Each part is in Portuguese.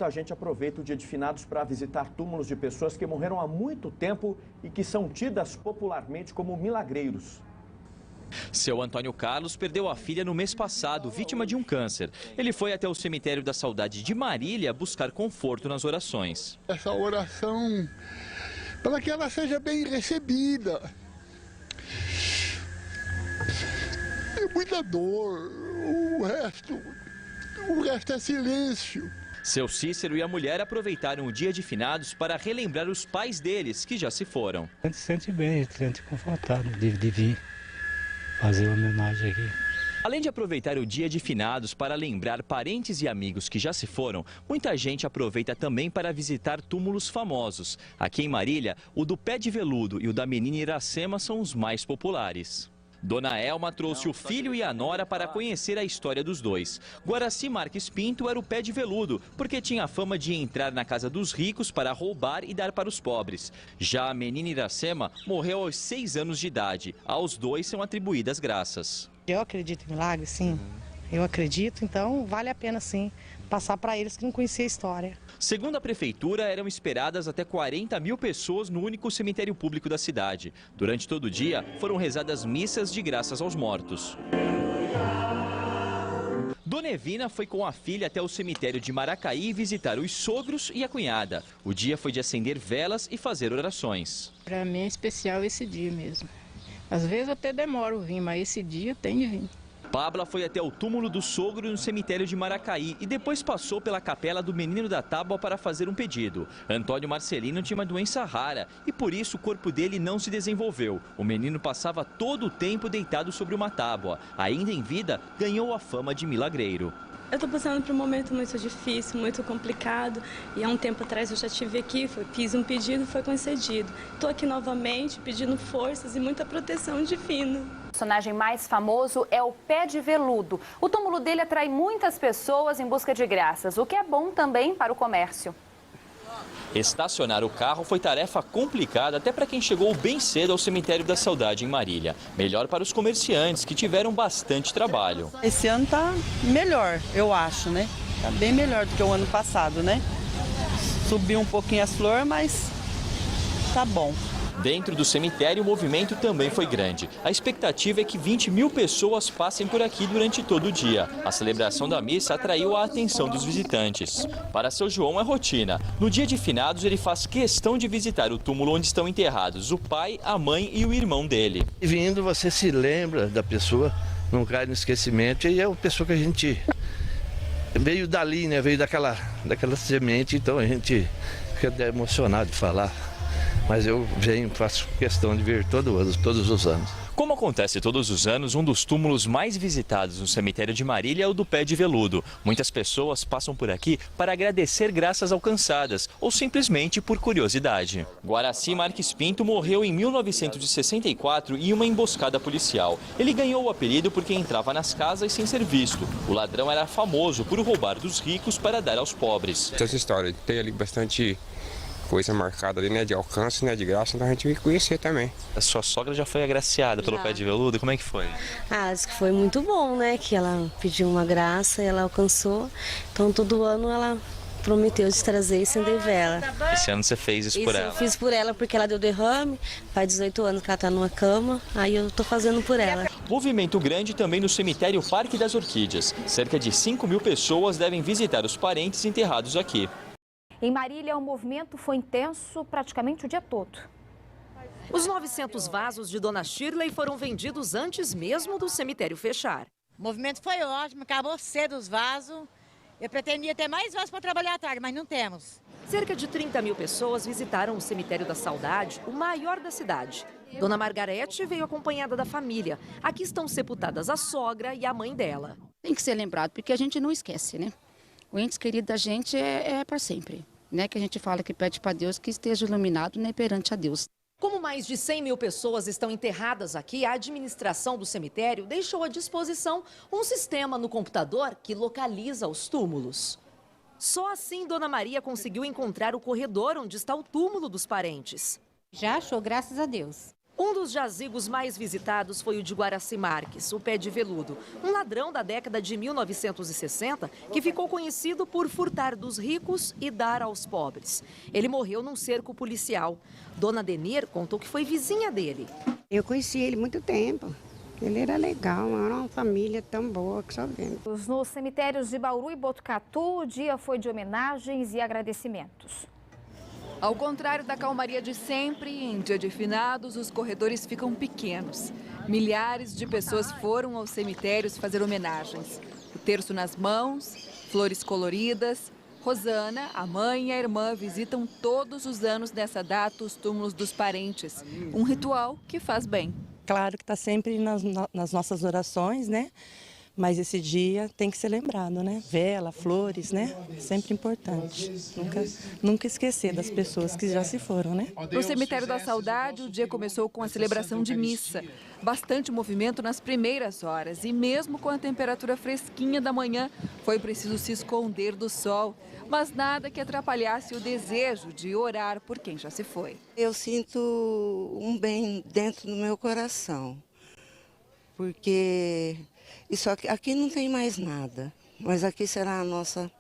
A gente aproveita o Dia de Finados para visitar túmulos de pessoas que morreram há muito tempo e que são tidas popularmente como milagreiros. Seu Antônio Carlos perdeu a filha no mês passado, vítima de um câncer. Ele foi até o cemitério da Saudade de Marília buscar conforto nas orações. Essa oração, para que ela seja bem recebida. É muita dor, o resto é silêncio. Seu Cícero e a mulher aproveitaram o Dia de Finados para relembrar os pais deles, que já se foram. A gente se sente bem, a gente se sente confortável de vir fazer uma homenagem aqui. Além de aproveitar o Dia de Finados para lembrar parentes e amigos que já se foram, muita gente aproveita também para visitar túmulos famosos. Aqui em Marília, o do Pé de Veludo e o da Menina Iracema são os mais populares. Dona Elma trouxe o filho e a nora para conhecer a história dos dois. Guaraci Marques Pinto era o Pé de Veludo, porque tinha a fama de entrar na casa dos ricos para roubar e dar para os pobres. Já a Menina Iracema morreu aos 6 anos de idade. Aos dois são atribuídas graças. Eu acredito em milagres, sim. Eu acredito, então vale a pena, sim, passar para eles que não conheciam a história. Segundo a prefeitura, eram esperadas até 40 mil pessoas no único cemitério público da cidade. Durante todo o dia, foram rezadas missas de graças aos mortos. Dona Evina foi com a filha até o cemitério de Maracaí visitar os sogros e a cunhada. O dia foi de acender velas e fazer orações. Para mim é especial esse dia mesmo. Às vezes eu até demoro a vir, mas esse dia tem de vir. Pabla foi até o túmulo do sogro no cemitério de Maracaí e depois passou pela capela do Menino da Tábua para fazer um pedido. Antônio Marcelino tinha uma doença rara e por isso o corpo dele não se desenvolveu. O menino passava todo o tempo deitado sobre uma tábua. Ainda em vida, ganhou a fama de milagreiro. Eu estou passando por um momento muito difícil, muito complicado. E há um tempo atrás eu já estive aqui, fiz um pedido e foi concedido. Estou aqui novamente pedindo forças e muita proteção divina. O personagem mais famoso é o Pé de Veludo. O túmulo dele atrai muitas pessoas em busca de graças, o que é bom também para o comércio. Estacionar o carro foi tarefa complicada até para quem chegou bem cedo ao cemitério da Saudade em Marília. Melhor para os comerciantes, que tiveram bastante trabalho. Esse ano tá melhor, eu acho, né? Tá bem melhor do que o ano passado, né? Subiu um pouquinho as flores, mas tá bom. Dentro do cemitério, o movimento também foi grande. A expectativa é que 20 mil pessoas passem por aqui durante todo o dia. A celebração da missa atraiu a atenção dos visitantes. Para seu João é rotina. No dia de finados, ele faz questão de visitar o túmulo onde estão enterrados o pai, a mãe e o irmão dele. Vindo, você se lembra da pessoa, não cai no esquecimento, e é uma pessoa que a gente veio dali, né? Veio daquela semente, então a gente fica até emocionado de falar. Mas eu faço questão de vir todos os anos. Como acontece todos os anos, um dos túmulos mais visitados no cemitério de Marília é o do Pé de Veludo. Muitas pessoas passam por aqui para agradecer graças alcançadas ou simplesmente por curiosidade. Guaraci Marques Pinto morreu em 1964 em uma emboscada policial. Ele ganhou o apelido porque entrava nas casas sem ser visto. O ladrão era famoso por roubar dos ricos para dar aos pobres. Essa história tem ali bastante coisa marcada ali, né, de alcance, né, de graça, então a gente veio conhecer também. A sua sogra já foi agraciada pelo Pé de Veludo, como é que foi? Acho que foi muito bom, né, que ela pediu uma graça e ela alcançou, então todo ano ela prometeu de trazer e acender vela. Esse ano você fez isso por ela? Eu fiz por ela porque ela deu derrame, faz 18 anos que ela está numa cama, aí eu tô fazendo por ela. Movimento grande também no cemitério Parque das Orquídeas. Cerca de 5 mil pessoas devem visitar os parentes enterrados aqui. Em Marília, o movimento foi intenso praticamente o dia todo. Os 900 vasos de Dona Shirley foram vendidos antes mesmo do cemitério fechar. O movimento foi ótimo, acabou cedo os vasos. Eu pretendia ter mais vasos para trabalhar à tarde, mas não temos. Cerca de 30 mil pessoas visitaram o cemitério da Saudade, o maior da cidade. Dona Margarete veio acompanhada da família. Aqui estão sepultadas a sogra e a mãe dela. Tem que ser lembrado, porque a gente não esquece, né? O ente querido da gente é para sempre, né? Que a gente fala que pede para Deus que esteja iluminado, né, perante a Deus. Como mais de 100 mil pessoas estão enterradas aqui, a administração do cemitério deixou à disposição um sistema no computador que localiza os túmulos. Só assim Dona Maria conseguiu encontrar o corredor onde está o túmulo dos parentes. Já achou, graças a Deus. Um dos jazigos mais visitados foi o de Guaraci Marques, o pé de veludo. Um ladrão da década de 1960 que ficou conhecido por furtar dos ricos e dar aos pobres. Ele morreu num cerco policial. Dona Denir contou que foi vizinha dele. Eu conheci ele há muito tempo. Ele era legal, era uma família tão boa que só vendo. Nos cemitérios de Bauru e Botucatu, o dia foi de homenagens e agradecimentos. Ao contrário da calmaria de sempre, em dia de finados, os corredores ficam pequenos. Milhares de pessoas foram aos cemitérios fazer homenagens. O terço nas mãos, flores coloridas. Rosana, a mãe e a irmã visitam todos os anos nessa data os túmulos dos parentes. Um ritual que faz bem. Claro que está sempre nas nossas orações, né? Mas esse dia tem que ser lembrado, né? Vela, flores, né? Sempre importante. Nunca esquecer das pessoas que já se foram, né? No Cemitério da Saudade, o dia começou com a celebração de missa. Bastante movimento nas primeiras horas e mesmo com a temperatura fresquinha da manhã, foi preciso se esconder do sol. Mas nada que atrapalhasse o desejo de orar por quem já se foi. Eu sinto um bem dentro do meu coração, porque isso aqui não tem mais nada, mas aqui será a nossa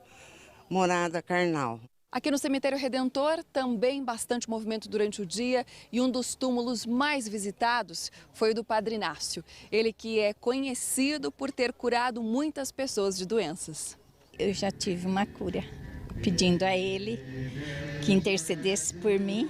morada carnal. Aqui no Cemitério Redentor, também bastante movimento durante o dia e um dos túmulos mais visitados foi o do Padre Inácio. Ele que é conhecido por ter curado muitas pessoas de doenças. Eu já tive uma cura, pedindo a ele que intercedesse por mim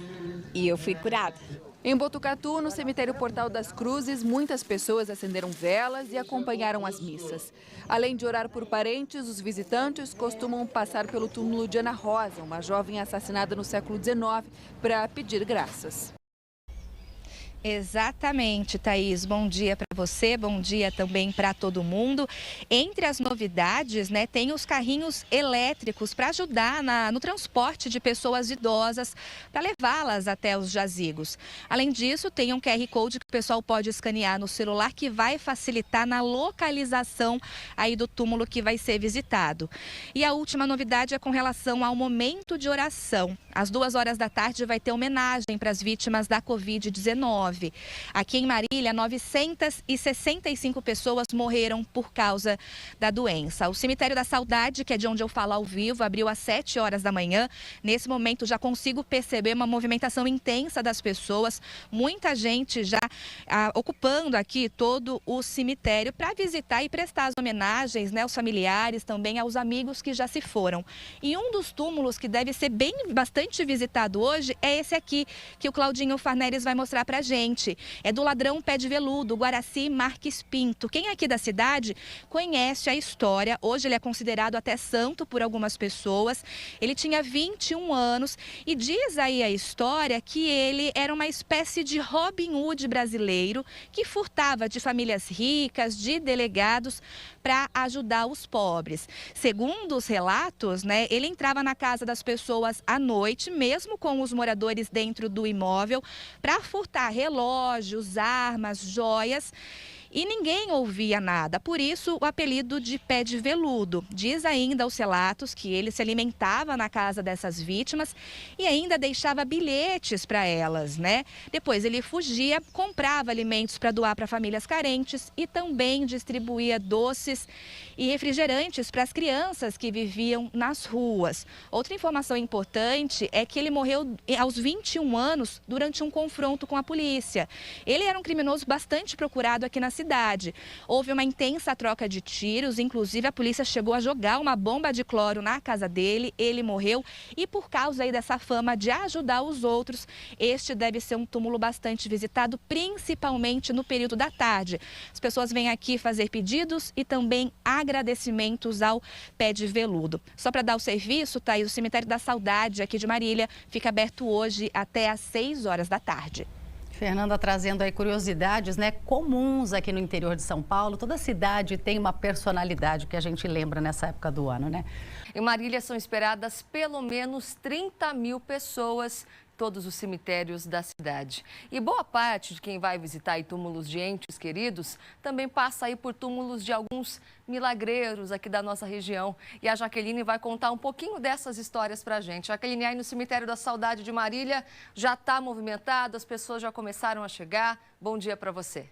e eu fui curada. Em Botucatu, no cemitério Portal das Cruzes, muitas pessoas acenderam velas e acompanharam as missas. Além de orar por parentes, os visitantes costumam passar pelo túmulo de Ana Rosa, uma jovem assassinada no século XIX, para pedir graças. Exatamente, Thaís. Bom dia para você, bom dia também para todo mundo. Entre as novidades, né, tem os carrinhos elétricos para ajudar no transporte de pessoas idosas, para levá-las até os jazigos. Além disso, tem um QR Code que o pessoal pode escanear no celular que vai facilitar na localização aí do túmulo que vai ser visitado. E a última novidade é com relação ao momento de oração. Às 2 horas da tarde vai ter homenagem para as vítimas da Covid-19. Aqui em Marília, 965 pessoas morreram por causa da doença. O Cemitério da Saudade, que é de onde eu falo ao vivo, abriu às 7 horas da manhã. Nesse momento já consigo perceber uma movimentação intensa das pessoas. Muita gente já ocupando aqui todo o cemitério para visitar e prestar as homenagens, né, aos familiares, também aos amigos que já se foram. E um dos túmulos que deve ser bastante visitado hoje é esse aqui, que o Claudinho Farneres vai mostrar para a gente. É do ladrão pé de veludo, Guaraci Marques Pinto. Quem é aqui da cidade conhece a história. Hoje ele é considerado até santo por algumas pessoas. Ele tinha 21 anos e diz aí a história que ele era uma espécie de Robin Hood brasileiro que furtava de famílias ricas, de delegados, para ajudar os pobres. Segundo os relatos, né, ele entrava na casa das pessoas à noite, mesmo com os moradores dentro do imóvel, para furtar relógios, armas, joias. E ninguém ouvia nada, por isso o apelido de pé de veludo. Diz ainda os relatos que ele se alimentava na casa dessas vítimas e ainda deixava bilhetes para elas, né? Depois ele fugia, comprava alimentos para doar para famílias carentes e também distribuía doces e refrigerantes para as crianças que viviam nas ruas. Outra informação importante é que ele morreu aos 21 anos durante um confronto com a polícia. Ele era um criminoso bastante procurado aqui na cidade. Houve uma intensa troca de tiros, inclusive a polícia chegou a jogar uma bomba de cloro na casa dele, ele morreu e por causa aí dessa fama de ajudar os outros, este deve ser um túmulo bastante visitado, principalmente no período da tarde. As pessoas vêm aqui fazer pedidos e também agradecimentos ao pé de veludo. Só para dar o serviço, tá aí o Cemitério da Saudade aqui de Marília, fica aberto hoje até às 6 horas da tarde. Fernanda trazendo aí curiosidades, né, comuns aqui no interior de São Paulo. Toda cidade tem uma personalidade que a gente lembra nessa época do ano, né? Em Marília são esperadas pelo menos 30 mil pessoas todos os cemitérios da cidade. E boa parte de quem vai visitar aí túmulos de entes queridos também passa aí por túmulos de alguns milagreiros aqui da nossa região. E a Jaqueline vai contar um pouquinho dessas histórias pra gente. Jaqueline, aí no cemitério da Saudade de Marília já está movimentado, as pessoas já começaram a chegar. Bom dia para você.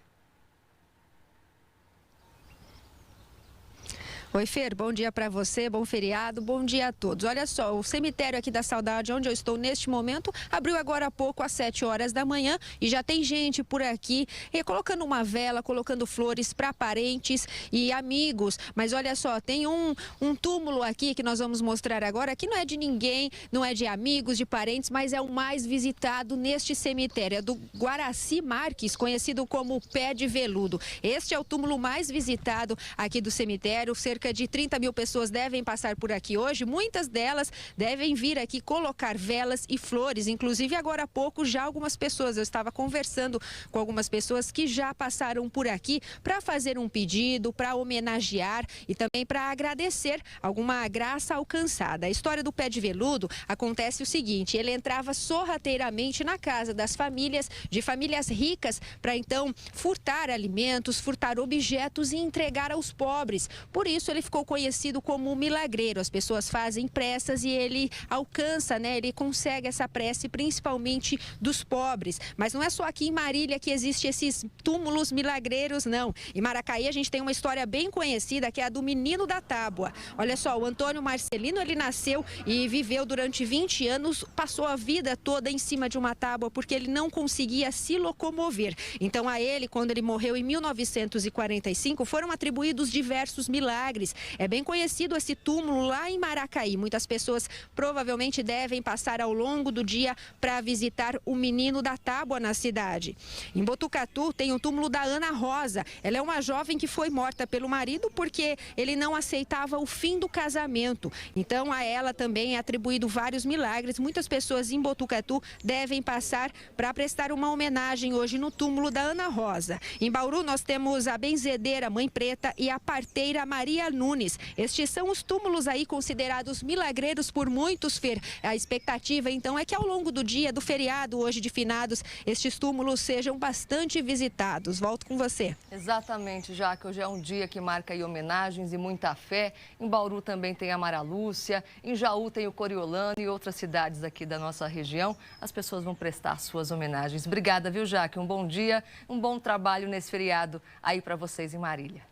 Oi, Fer, bom dia para você, bom feriado, bom dia a todos. Olha só, o cemitério aqui da Saudade, onde eu estou neste momento, abriu agora há pouco, às 7 horas da manhã, e já tem gente por aqui colocando uma vela, colocando flores para parentes e amigos. Mas olha só, tem um túmulo aqui que nós vamos mostrar agora, que não é de ninguém, não é de amigos, de parentes, mas é o mais visitado neste cemitério, é do Guaraci Marques, conhecido como Pé de Veludo. Este é o túmulo mais visitado aqui do cemitério, cerca de 30 mil pessoas devem passar por aqui hoje, muitas delas devem vir aqui colocar velas e flores, inclusive agora há pouco já algumas pessoas, eu estava conversando com algumas pessoas que já passaram por aqui para fazer um pedido, para homenagear e também para agradecer alguma graça alcançada. A história do Pé de Veludo acontece o seguinte, ele entrava sorrateiramente na casa das famílias, de famílias ricas, para então furtar alimentos, furtar objetos e entregar aos pobres. Por isso ele ficou conhecido como milagreiro. As pessoas fazem preces e ele alcança, ele consegue essa prece principalmente dos pobres. Mas não é só aqui em Marília que existem esses túmulos milagreiros, não. Em Maracaí a gente tem uma história bem conhecida que é a do Menino da Tábua. Olha só, o Antônio Marcelino, ele nasceu e viveu durante 20 anos, passou a vida toda em cima de uma tábua porque ele não conseguia se locomover. Então a ele, quando ele morreu em 1945, foram atribuídos diversos milagres. É bem conhecido esse túmulo lá em Maracaí. Muitas pessoas provavelmente devem passar ao longo do dia para visitar o Menino da Tábua na cidade. Em Botucatu tem o túmulo da Ana Rosa. Ela é uma jovem que foi morta pelo marido porque ele não aceitava o fim do casamento. Então a ela também é atribuído vários milagres. Muitas pessoas em Botucatu devem passar para prestar uma homenagem hoje no túmulo da Ana Rosa. Em Bauru nós temos a benzedeira Mãe Preta e a parteira Maria Nunes. Estes são os túmulos aí considerados milagreiros por muitos, Fer. A expectativa então é que ao longo do dia do feriado hoje de finados, estes túmulos sejam bastante visitados. Volto com você. Exatamente, já que hoje é um dia que marca aí homenagens e muita fé. Em Bauru também tem a Mara Lúcia, em Jaú tem o Coriolano e outras cidades aqui da nossa região. As pessoas vão prestar suas homenagens. Obrigada, viu, Jaque? Um bom dia, um bom trabalho nesse feriado aí para vocês em Marília.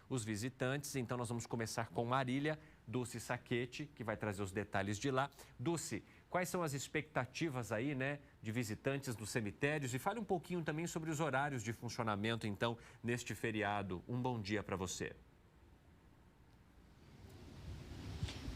Os visitantes, então nós vamos começar com Marília, Dulce Saquete, que vai trazer os detalhes de lá. Dulce, quais são as expectativas aí, de visitantes dos cemitérios? E fale um pouquinho também sobre os horários de funcionamento, então, neste feriado. Um bom dia para você.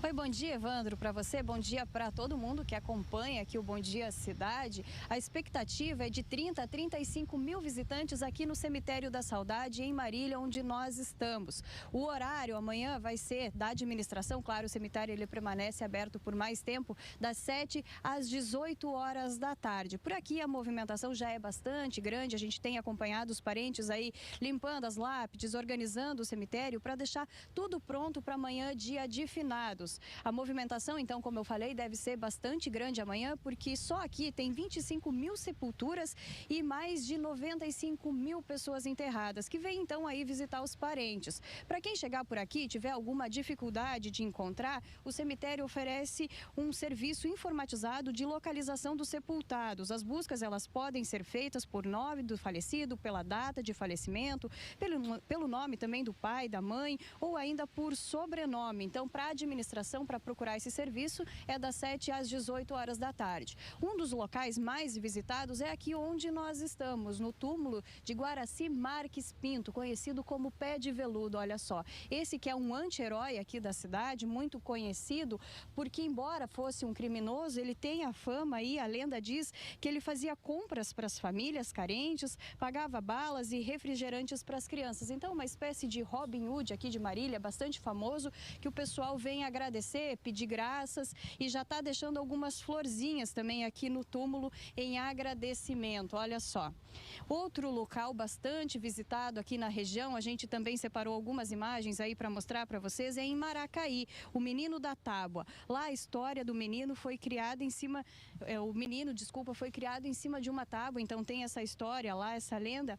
Oi, bom dia, Evandro, para você, bom dia para todo mundo que acompanha aqui o Bom Dia Cidade. A expectativa é de 30 a 35 mil visitantes aqui no Cemitério da Saudade, em Marília, onde nós estamos. O horário amanhã vai ser da administração, claro, o cemitério ele permanece aberto por mais tempo, das 7 às 18 horas da tarde. Por aqui a movimentação já é bastante grande, a gente tem acompanhado os parentes aí limpando as lápides, organizando o cemitério para deixar tudo pronto para amanhã, dia de finados. A movimentação, então, como eu falei, deve ser bastante grande amanhã, porque só aqui tem 25 mil sepulturas e mais de 95 mil pessoas enterradas, que vêm então aí visitar os parentes. Para quem chegar por aqui e tiver alguma dificuldade de encontrar, o cemitério oferece um serviço informatizado de localização dos sepultados. As buscas, elas podem ser feitas por nome do falecido, pela data de falecimento, pelo nome também do pai, da mãe, ou ainda por sobrenome. Então, para a administração, para procurar esse serviço é das 7 às 18 horas da tarde. Um dos locais mais visitados é aqui onde nós estamos, no túmulo de Guaraci Marques Pinto, conhecido como Pé de Veludo. Olha só, esse que é um anti-herói aqui da cidade, muito conhecido, porque embora fosse um criminoso, ele tem a fama aí, a lenda diz que ele fazia compras para as famílias carentes, pagava balas e refrigerantes para as crianças. Então, uma espécie de Robin Hood aqui de Marília, bastante famoso, que o pessoal vem agradecer agradecer, pedir graças e já está deixando algumas florzinhas também aqui no túmulo em agradecimento. Olha só. Outro local bastante visitado aqui na região, a gente também separou algumas imagens aí para mostrar para vocês, é em Maracaí, o menino da tábua. Lá a história do menino foi criada em cima, foi criado em cima de uma tábua, então tem essa história lá, essa lenda.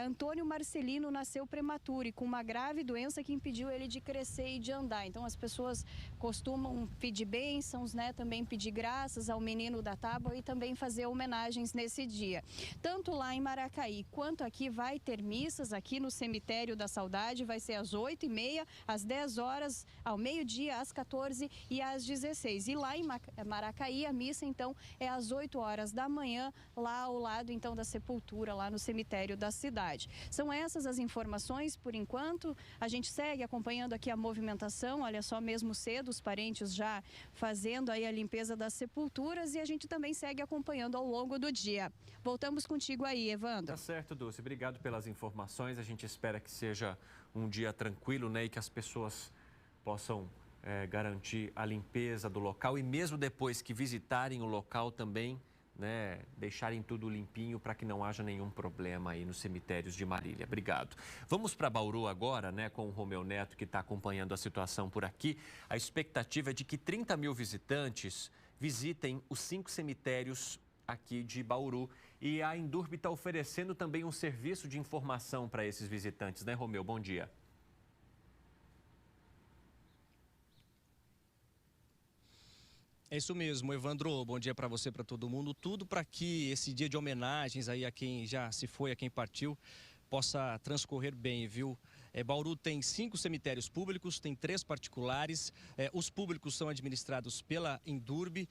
Antônio Marcelino nasceu prematuro e com uma grave doença que impediu ele de crescer e de andar. Então as pessoas costumam pedir bênçãos, né? Também pedir graças ao menino da tábua e também fazer homenagens nesse dia. Tanto lá em Maracaí quanto aqui vai ter missas aqui no Cemitério da Saudade, vai ser às 8h30, às 10 horas, ao meio-dia, às 14 e às 16. E lá em Maracaí a missa então é às 8 horas da manhã, lá ao lado então da sepultura, lá no cemitério da cidade. São essas as informações por enquanto. A gente segue acompanhando aqui a movimentação, olha só, mesmo cedo os parentes já fazendo aí a limpeza das sepulturas e a gente também segue acompanhando ao longo do dia. Voltamos contigo aí, Evandro. Tá certo, Dulce. Obrigado pelas informações. A gente espera que seja um dia tranquilo, né, e que as pessoas possam garantir a limpeza do local e mesmo depois que visitarem o local também, né, deixarem tudo limpinho para que não haja nenhum problema aí nos cemitérios de Marília. Obrigado. Vamos para Bauru agora, né, com o Romeu Neto, que está acompanhando a situação por aqui. A expectativa é de que 30 mil visitantes visitem os 5 cemitérios aqui de Bauru. E a Indurb está oferecendo também um serviço de informação para esses visitantes, né, Romeu? Bom dia. É isso mesmo, Evandro. Bom dia para você, para todo mundo. Tudo para que esse dia de homenagens aí a quem já se foi, a quem partiu, possa transcorrer bem, viu? Bauru tem 5 cemitérios públicos, tem 3 particulares. Os públicos são administrados pela Indurb.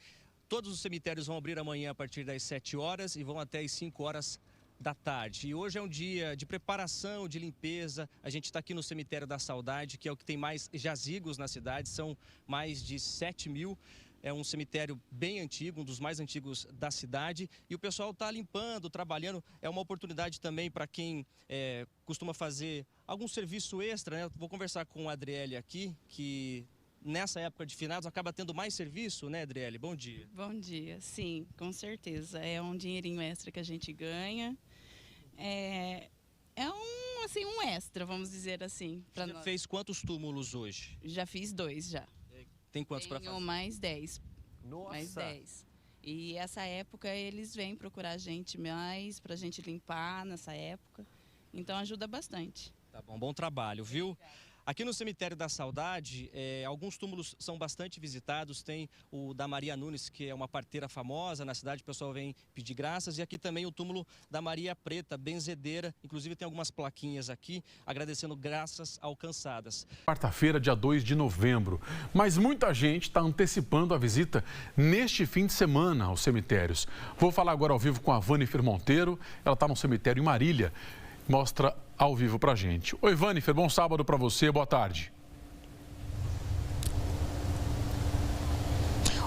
Todos os cemitérios vão abrir amanhã a partir das 7 horas e vão até as 5 horas da tarde. E hoje é um dia de preparação, de limpeza. A gente está aqui no Cemitério da Saudade, que é o que tem mais jazigos na cidade, são mais de 7 mil. É um cemitério bem antigo, um dos mais antigos da cidade. E o pessoal está limpando, trabalhando. É uma oportunidade também para quem costuma fazer algum serviço extra, né? Vou conversar com a Adriele aqui, que nessa época de finados acaba tendo mais serviço, né, Adriele? Bom dia. Bom dia, sim, com certeza. É um dinheirinho extra que a gente ganha. É um extra, vamos dizer assim. Você já fez quantos túmulos hoje? Já fiz 2 já. Tem quantos para fazer? Mais 10. Nossa! Mais 10. E essa época eles vêm procurar a gente mais, pra gente limpar nessa época. Então ajuda bastante. Tá bom, bom trabalho, viu? Aqui no Cemitério da Saudade, alguns túmulos são bastante visitados. Tem o da Maria Nunes, que é uma parteira famosa na cidade, o pessoal vem pedir graças. E aqui também o túmulo da Maria Preta, benzedeira. Inclusive tem algumas plaquinhas aqui, agradecendo graças alcançadas. Quarta-feira, dia 2 de novembro. Mas muita gente está antecipando a visita neste fim de semana aos cemitérios. Vou falar agora ao vivo com a Vanifer Monteiro. Ela está no cemitério em Marília. Mostra ao vivo pra gente. Oi, Vanifer, bom sábado para você, boa tarde.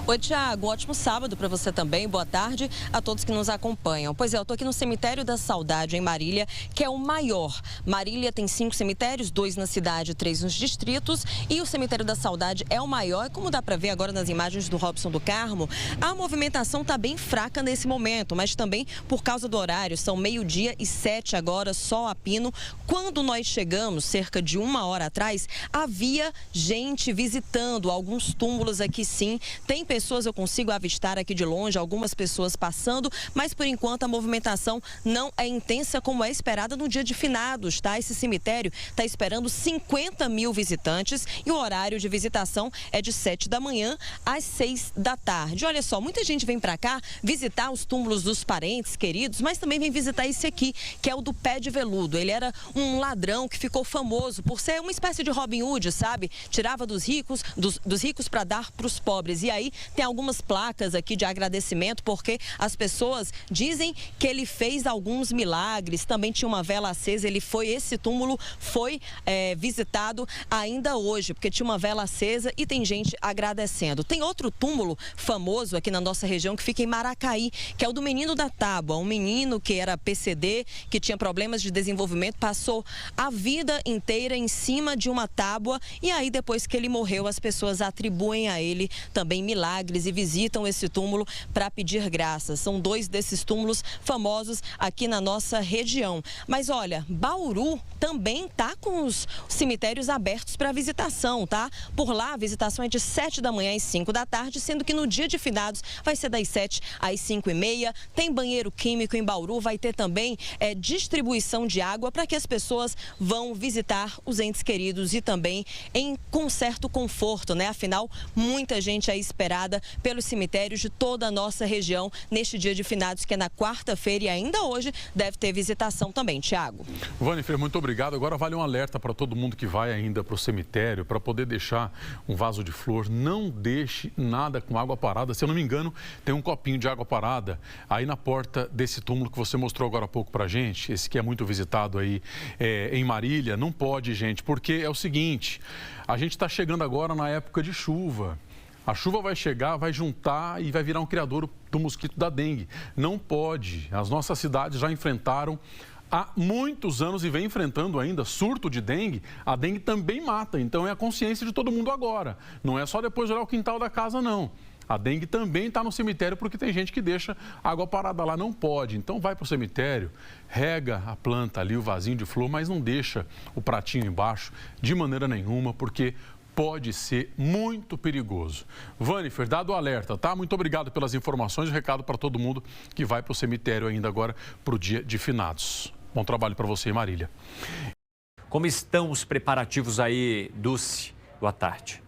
Oi, Tiago, um ótimo sábado para você também. Boa tarde a todos que nos acompanham. Pois é, eu estou aqui no Cemitério da Saudade, em Marília, que é o maior. Marília tem 5 cemitérios, 2 na cidade, 3 nos distritos. E o Cemitério da Saudade é o maior. E como dá para ver agora nas imagens do Robson do Carmo, a movimentação está bem fraca nesse momento, mas também por causa do horário. São 12h07 agora, sol a pino. Quando nós chegamos, cerca de 1 hora atrás, havia gente visitando alguns túmulos aqui, sim. Tem pessoas, eu consigo avistar aqui de longe, algumas pessoas passando, mas por enquanto a movimentação não é intensa como é esperada no dia de finados, tá? Esse cemitério está esperando 50 mil visitantes e o horário de visitação é de 7 da manhã às 6 da tarde. Olha só, muita gente vem para cá visitar os túmulos dos parentes queridos, mas também vem visitar esse aqui, que é o do Pé de Veludo. Ele era um ladrão que ficou famoso por ser uma espécie de Robin Hood, sabe? Tirava dos ricos para dar para os pobres. E aí tem algumas placas aqui de agradecimento, porque as pessoas dizem que ele fez alguns milagres. Também tinha uma vela acesa, esse túmulo foi visitado ainda hoje, porque tinha uma vela acesa e tem gente agradecendo. Tem outro túmulo famoso aqui na nossa região que fica em Maracaí, que é o do menino da tábua, um menino que era PCD, que tinha problemas de desenvolvimento, passou a vida inteira em cima de uma tábua e aí depois que ele morreu, as pessoas atribuem a ele também milagres e visitam esse túmulo para pedir graças. São 2 desses túmulos famosos aqui na nossa região. Mas olha, Bauru também tá com os cemitérios abertos para visitação, tá? Por lá, a visitação é de 7 da manhã às 5 da tarde, sendo que no dia de finados vai ser das 7 às 5h30. Tem banheiro químico em Bauru, vai ter também distribuição de água para que as pessoas vão visitar os entes queridos e também com certo conforto, né? Afinal, muita gente é esperada pelos cemitérios de toda a nossa região neste dia de finados, que é na quarta-feira, e ainda hoje deve ter visitação também, Tiago. Vanifer, muito obrigado. Agora vale um alerta para todo mundo que vai ainda para o cemitério, para poder deixar um vaso de flor. Não deixe nada com água parada. Se eu não me engano, tem um copinho de água parada aí na porta desse túmulo que você mostrou agora há pouco para a gente, esse que é muito visitado aí em Marília. Não pode, gente, porque é o seguinte, a gente está chegando agora na época de chuva. A chuva vai chegar, vai juntar e vai virar um criadouro do mosquito da dengue. Não pode. As nossas cidades já enfrentaram há muitos anos e vem enfrentando ainda surto de dengue. A dengue também mata, então é a consciência de todo mundo agora. Não é só depois olhar o quintal da casa, não. A dengue também está no cemitério porque tem gente que deixa água parada lá, não pode. Então vai para o cemitério, rega a planta ali, o vasinho de flor, mas não deixa o pratinho embaixo de maneira nenhuma, porque pode ser muito perigoso. Vanifer, dado o alerta, tá? Muito obrigado pelas informações e recado para todo mundo que vai para o cemitério ainda agora para o dia de finados. Bom trabalho para você, Marília. Como estão os preparativos aí, Dulce? Boa tarde.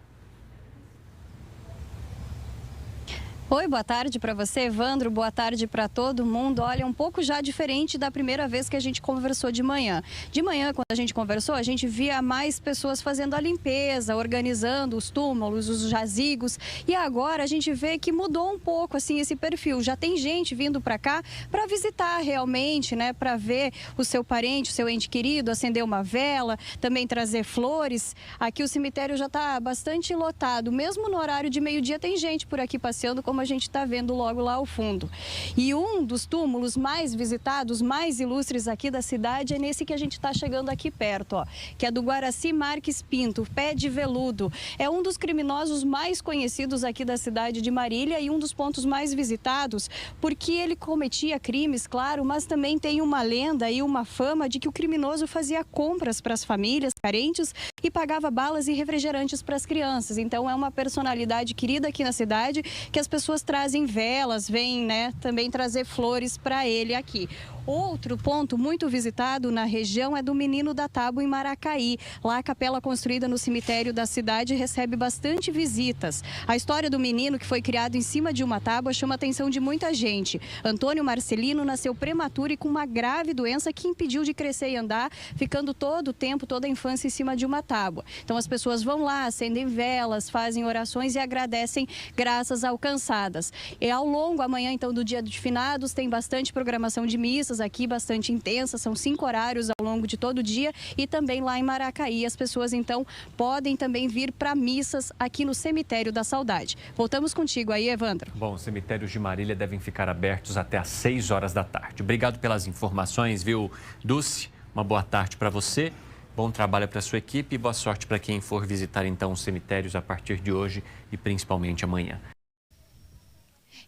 Oi, boa tarde para você, Evandro. Boa tarde para todo mundo. Olha, um pouco já diferente da primeira vez que a gente conversou de manhã. De manhã, quando a gente conversou, a gente via mais pessoas fazendo a limpeza, organizando os túmulos, os jazigos. E agora a gente vê que mudou um pouco assim esse perfil. Já tem gente vindo para cá para visitar realmente, né? Para ver o seu parente, o seu ente querido, acender uma vela, também trazer flores. Aqui o cemitério já está bastante lotado. Mesmo no horário de meio-dia tem gente por aqui passeando, como a gente está vendo logo lá ao fundo. E um dos túmulos mais visitados, mais ilustres aqui da cidade é nesse que a gente está chegando aqui perto, ó, que é do Guaraci Marques Pinto, Pé de Veludo. É um dos criminosos mais conhecidos aqui da cidade de Marília e um dos pontos mais visitados, porque ele cometia crimes, claro, mas também tem uma lenda e uma fama de que o criminoso fazia compras para as famílias carentes e pagava balas e refrigerantes para as crianças. Então é uma personalidade querida aqui na cidade, que as pessoas trazem velas, vêm, né, também trazer flores para ele aqui. Outro ponto muito visitado na região é do Menino da Tábua em Maracaí. Lá a capela construída no cemitério da cidade recebe bastante visitas. A história do menino, que foi criado em cima de uma tábua, chama a atenção de muita gente. Antônio Marcelino nasceu prematuro e com uma grave doença que impediu de crescer e andar, ficando todo o tempo, toda a infância em cima de uma tábua. Então as pessoas vão lá, acendem velas, fazem orações e agradecem graças alcançadas. E ao longo amanhã, então, do dia de finados, tem bastante programação de missas aqui, bastante intensa, são 5 horários ao longo de todo o dia, e também lá em Maracaí as pessoas então podem também vir para missas aqui no Cemitério da Saudade. Voltamos contigo aí, Evandro. Bom, os cemitérios de Marília devem ficar abertos até às 6 horas da tarde. Obrigado pelas informações, viu, Dulce? Uma boa tarde para você, bom trabalho para a sua equipe e boa sorte para quem for visitar então os cemitérios a partir de hoje e principalmente amanhã.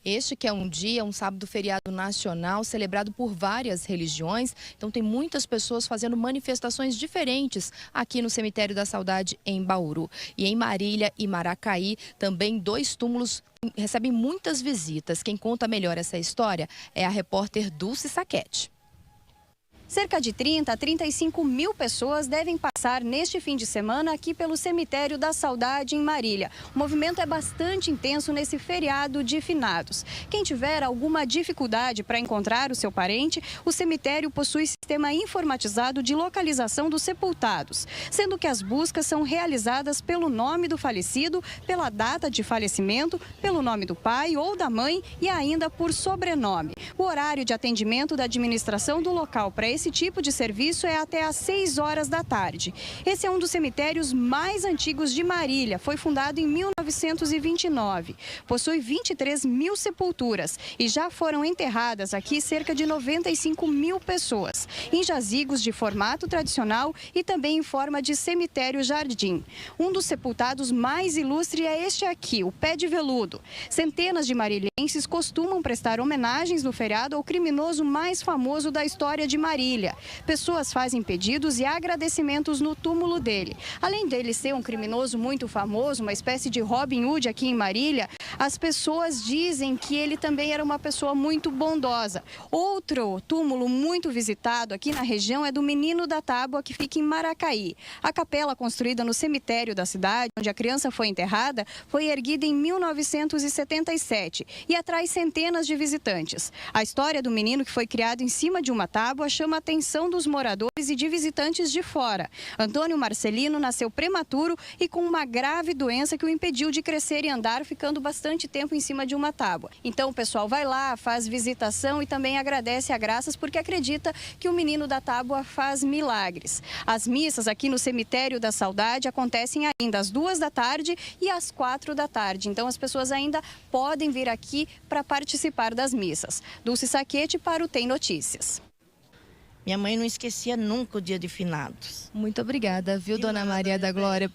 Este que é um sábado feriado nacional, celebrado por várias religiões. Então tem muitas pessoas fazendo manifestações diferentes aqui no Cemitério da Saudade, em Bauru. E em Marília e Maracaí, também 2 túmulos recebem muitas visitas. Quem conta melhor essa história é a repórter Dulce Saquete. Cerca de 30 a 35 mil pessoas devem passar neste fim de semana aqui pelo Cemitério da Saudade, em Marília. O movimento é bastante intenso nesse feriado de finados. Quem tiver alguma dificuldade para encontrar o seu parente, o cemitério possui sistema informatizado de localização dos sepultados, sendo que as buscas são realizadas pelo nome do falecido, pela data de falecimento, pelo nome do pai ou da mãe e ainda por sobrenome. O horário de atendimento da administração do local para esse tipo de serviço é até às 6 horas da tarde. Esse é um dos cemitérios mais antigos de Marília. Foi fundado em 1929. Possui 23 mil sepulturas e já foram enterradas aqui cerca de 95 mil pessoas, em jazigos de formato tradicional e também em forma de cemitério-jardim. Um dos sepultados mais ilustres é este aqui, o Pé de Veludo. Centenas de marilhenses costumam prestar homenagens no feriado ao criminoso mais famoso da história de Marília. Pessoas fazem pedidos e agradecimentos no túmulo dele. Além dele ser um criminoso muito famoso, uma espécie de Robin Hood aqui em Marília, as pessoas dizem que ele também era uma pessoa muito bondosa. Outro túmulo muito visitado aqui na região é do Menino da Tábua, que fica em Maracaí. A capela construída no cemitério da cidade, onde a criança foi enterrada, foi erguida em 1977 e atrai centenas de visitantes. A história do menino, que foi criado em cima de uma tábua, chama a atenção dos moradores e de visitantes de fora. Antônio Marcelino nasceu prematuro e com uma grave doença que o impediu de crescer e andar, ficando bastante tempo em cima de uma tábua. Então o pessoal vai lá, faz visitação e também agradece a graças porque acredita que o Menino da Tábua faz milagres. As missas aqui no Cemitério da Saudade acontecem ainda às 2 da tarde e às 4 da tarde. Então as pessoas ainda podem vir aqui para participar das missas. Dulce Saquete para o Tem Notícias. Minha mãe não esquecia nunca o dia de finados. Muito obrigada, viu, Dona Maria da Glória?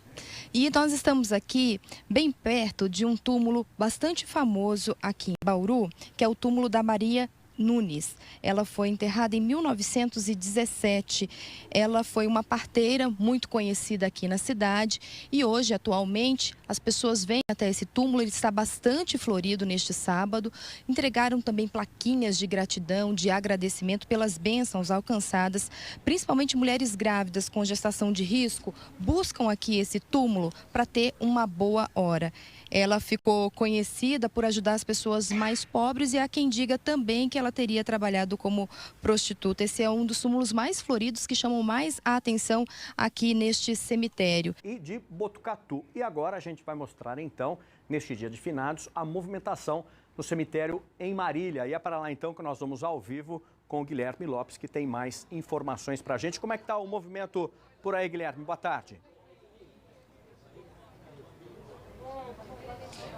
E nós estamos aqui bem perto de um túmulo bastante famoso aqui em Bauru, que é o túmulo da Maria Nunes. Ela foi enterrada em 1917. Ela foi uma parteira muito conhecida aqui na cidade e hoje, atualmente, as pessoas vêm até esse túmulo. Ele está bastante florido neste sábado. Entregaram também plaquinhas de gratidão, de agradecimento pelas bênçãos alcançadas. Principalmente mulheres grávidas com gestação de risco buscam aqui esse túmulo para ter uma boa hora. Ela ficou conhecida por ajudar as pessoas mais pobres e há quem diga também que ela teria trabalhado como prostituta. Esse é um dos túmulos mais floridos que chamam mais a atenção aqui neste cemitério. E de Botucatu. E agora a gente vai mostrar então, neste dia de finados, a movimentação no cemitério em Marília. E é para lá então que nós vamos ao vivo com o Guilherme Lopes, que tem mais informações para a gente. Como é que está o movimento por aí, Guilherme? Boa tarde.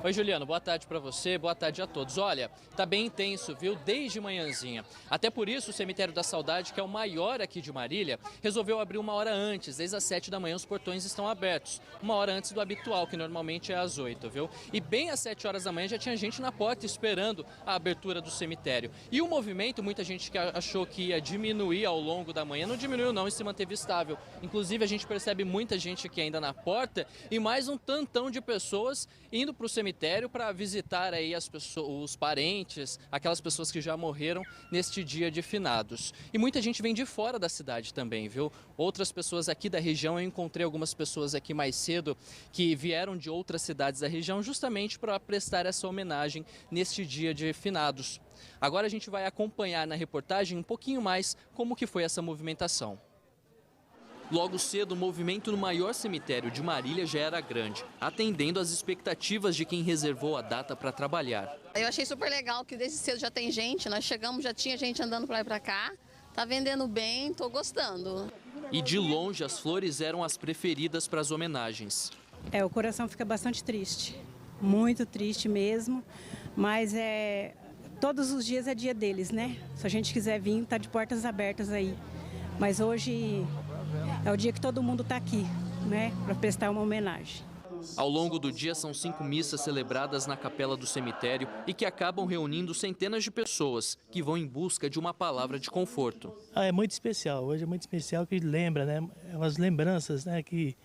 Oi, Juliano, boa tarde para você, boa tarde a todos. Olha, tá bem intenso, viu? Desde manhãzinha. Até por isso, o Cemitério da Saudade, que é o maior aqui de Marília, resolveu abrir uma hora antes. Desde as 7 da manhã os portões estão abertos. Uma hora antes do habitual, que normalmente é às 8, viu? E bem às 7 horas da manhã já tinha gente na porta esperando a abertura do cemitério. E o movimento, muita gente que achou que ia diminuir ao longo da manhã, não diminuiu não e se manteve estável. Inclusive, a gente percebe muita gente aqui ainda na porta e mais um tantão de pessoas indo para o cemitério para visitar aí as pessoas, os parentes, aquelas pessoas que já morreram neste dia de finados. E muita gente vem de fora da cidade também, viu? Outras pessoas aqui da região, eu encontrei algumas pessoas aqui mais cedo que vieram de outras cidades da região justamente para prestar essa homenagem neste dia de finados. Agora a gente vai acompanhar na reportagem um pouquinho mais como que foi essa movimentação. Logo cedo, o movimento no maior cemitério de Marília já era grande, atendendo às expectativas de quem reservou a data para trabalhar. Eu achei super legal que desde cedo já tem gente, nós chegamos, já tinha gente andando para lá e para cá, tá vendendo bem, tô gostando. E de longe, as flores eram as preferidas para as homenagens. O coração fica bastante triste, muito triste mesmo, mas todos os dias é dia deles, né? Se a gente quiser vir, tá de portas abertas aí, mas hoje é o dia que todo mundo está aqui, né, para prestar uma homenagem. Ao longo do dia são 5 missas celebradas na capela do cemitério e que acabam reunindo centenas de pessoas que vão em busca de uma palavra de conforto. É muito especial, hoje é muito especial que lembra, né, umas lembranças, né, que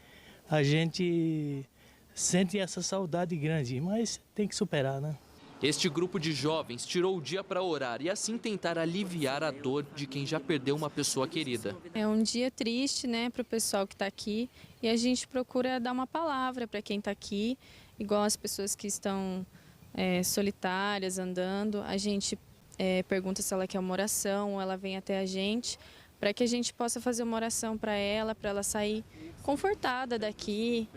a gente sente essa saudade grande, mas tem que superar, né. Este grupo de jovens tirou o dia para orar e assim tentar aliviar a dor de quem já perdeu uma pessoa querida. É um dia triste, né, para o pessoal que está aqui, e a gente procura dar uma palavra para quem está aqui, igual as pessoas que estão solitárias, andando. A gente pergunta se ela quer uma oração, ou ela vem até a gente, para que a gente possa fazer uma oração para ela sair confortada daqui,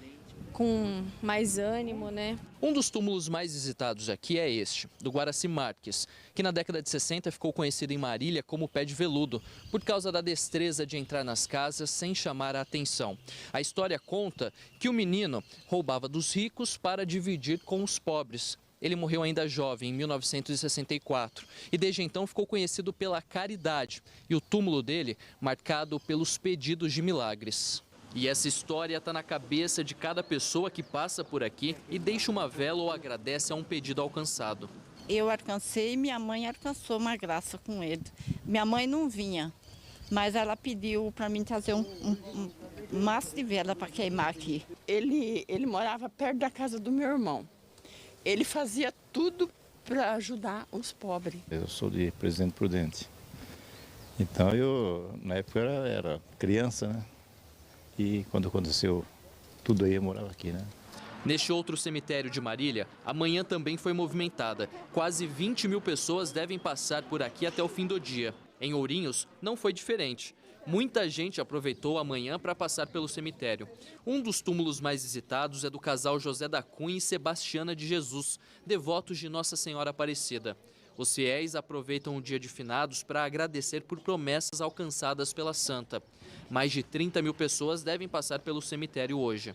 com mais ânimo, né? Um dos túmulos mais visitados aqui é este, do Guaraci Marques, que na década de 60 ficou conhecido em Marília como Pé de Veludo, por causa da destreza de entrar nas casas sem chamar a atenção. A história conta que o menino roubava dos ricos para dividir com os pobres. Ele morreu ainda jovem, em 1964, e desde então ficou conhecido pela caridade, e o túmulo dele marcado pelos pedidos de milagres. E essa história está na cabeça de cada pessoa que passa por aqui e deixa uma vela ou agradece a um pedido alcançado. Eu alcancei e minha mãe alcançou uma graça com ele. Minha mãe não vinha, mas ela pediu para mim trazer um maço de vela para queimar aqui. Ele morava perto da casa do meu irmão. Ele fazia tudo para ajudar os pobres. Eu sou de Presidente Prudente. Então na época eu era criança, né? E quando aconteceu tudo aí, eu morava aqui, né? Neste outro cemitério de Marília, a manhã também foi movimentada. Quase 20 mil pessoas devem passar por aqui até o fim do dia. Em Ourinhos, não foi diferente. Muita gente aproveitou a manhã para passar pelo cemitério. Um dos túmulos mais visitados é do casal José da Cunha e Sebastiana de Jesus, devotos de Nossa Senhora Aparecida. Os fiéis aproveitam o dia de finados para agradecer por promessas alcançadas pela santa. Mais de 30 mil pessoas devem passar pelo cemitério hoje.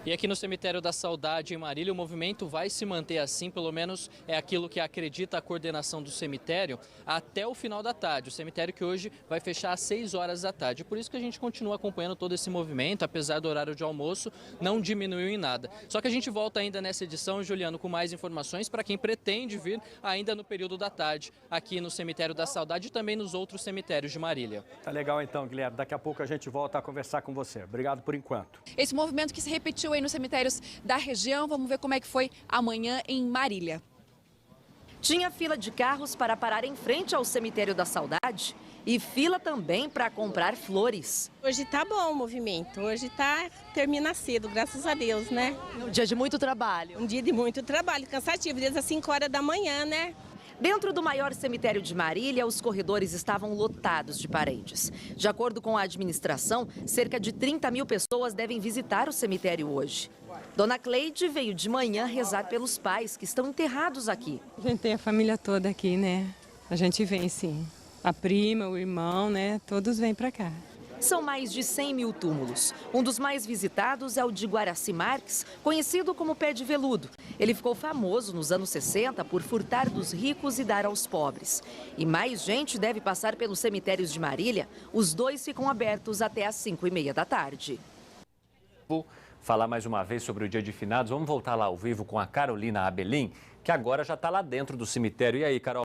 E aqui no Cemitério da Saudade, em Marília, o movimento vai se manter assim, pelo menos é aquilo que acredita a coordenação do cemitério, até o final da tarde. O cemitério que hoje vai fechar às 6 horas da tarde. Por isso que a gente continua acompanhando todo esse movimento, apesar do horário de almoço, não diminuiu em nada. Só que a gente volta ainda nessa edição, Juliano, com mais informações para quem pretende vir ainda no período da tarde, aqui no Cemitério da Saudade e também nos outros cemitérios de Marília. Tá legal então, Guilherme. Daqui a pouco a gente volta a conversar com você. Obrigado por enquanto. Esse movimento que se repetiu aí nos cemitérios da região, vamos ver como é que foi amanhã em Marília. Tinha fila de carros para parar em frente ao Cemitério da Saudade e fila também para comprar flores. Hoje tá bom o movimento, hoje termina cedo, graças a Deus, né? Um dia de muito trabalho. Um dia de muito trabalho, cansativo, desde as 5 horas da manhã, né? Dentro do maior cemitério de Marília, os corredores estavam lotados de parentes. De acordo com a administração, cerca de 30 mil pessoas devem visitar o cemitério hoje. Dona Cleide veio de manhã rezar pelos pais que estão enterrados aqui. A gente tem a família toda aqui, né? A gente vem, sim. A prima, o irmão, né? Todos vêm para cá. São mais de 100 mil túmulos. Um dos mais visitados é o de Guaraci Marques, conhecido como Pé de Veludo. Ele ficou famoso nos anos 60 por furtar dos ricos e dar aos pobres. E mais gente deve passar pelos cemitérios de Marília. Os dois ficam abertos até às 5h30 da tarde. Vou falar mais uma vez sobre o Dia de Finados. Vamos voltar lá ao vivo com a Carolina Abelim, que agora já está lá dentro do cemitério. E aí, Carol?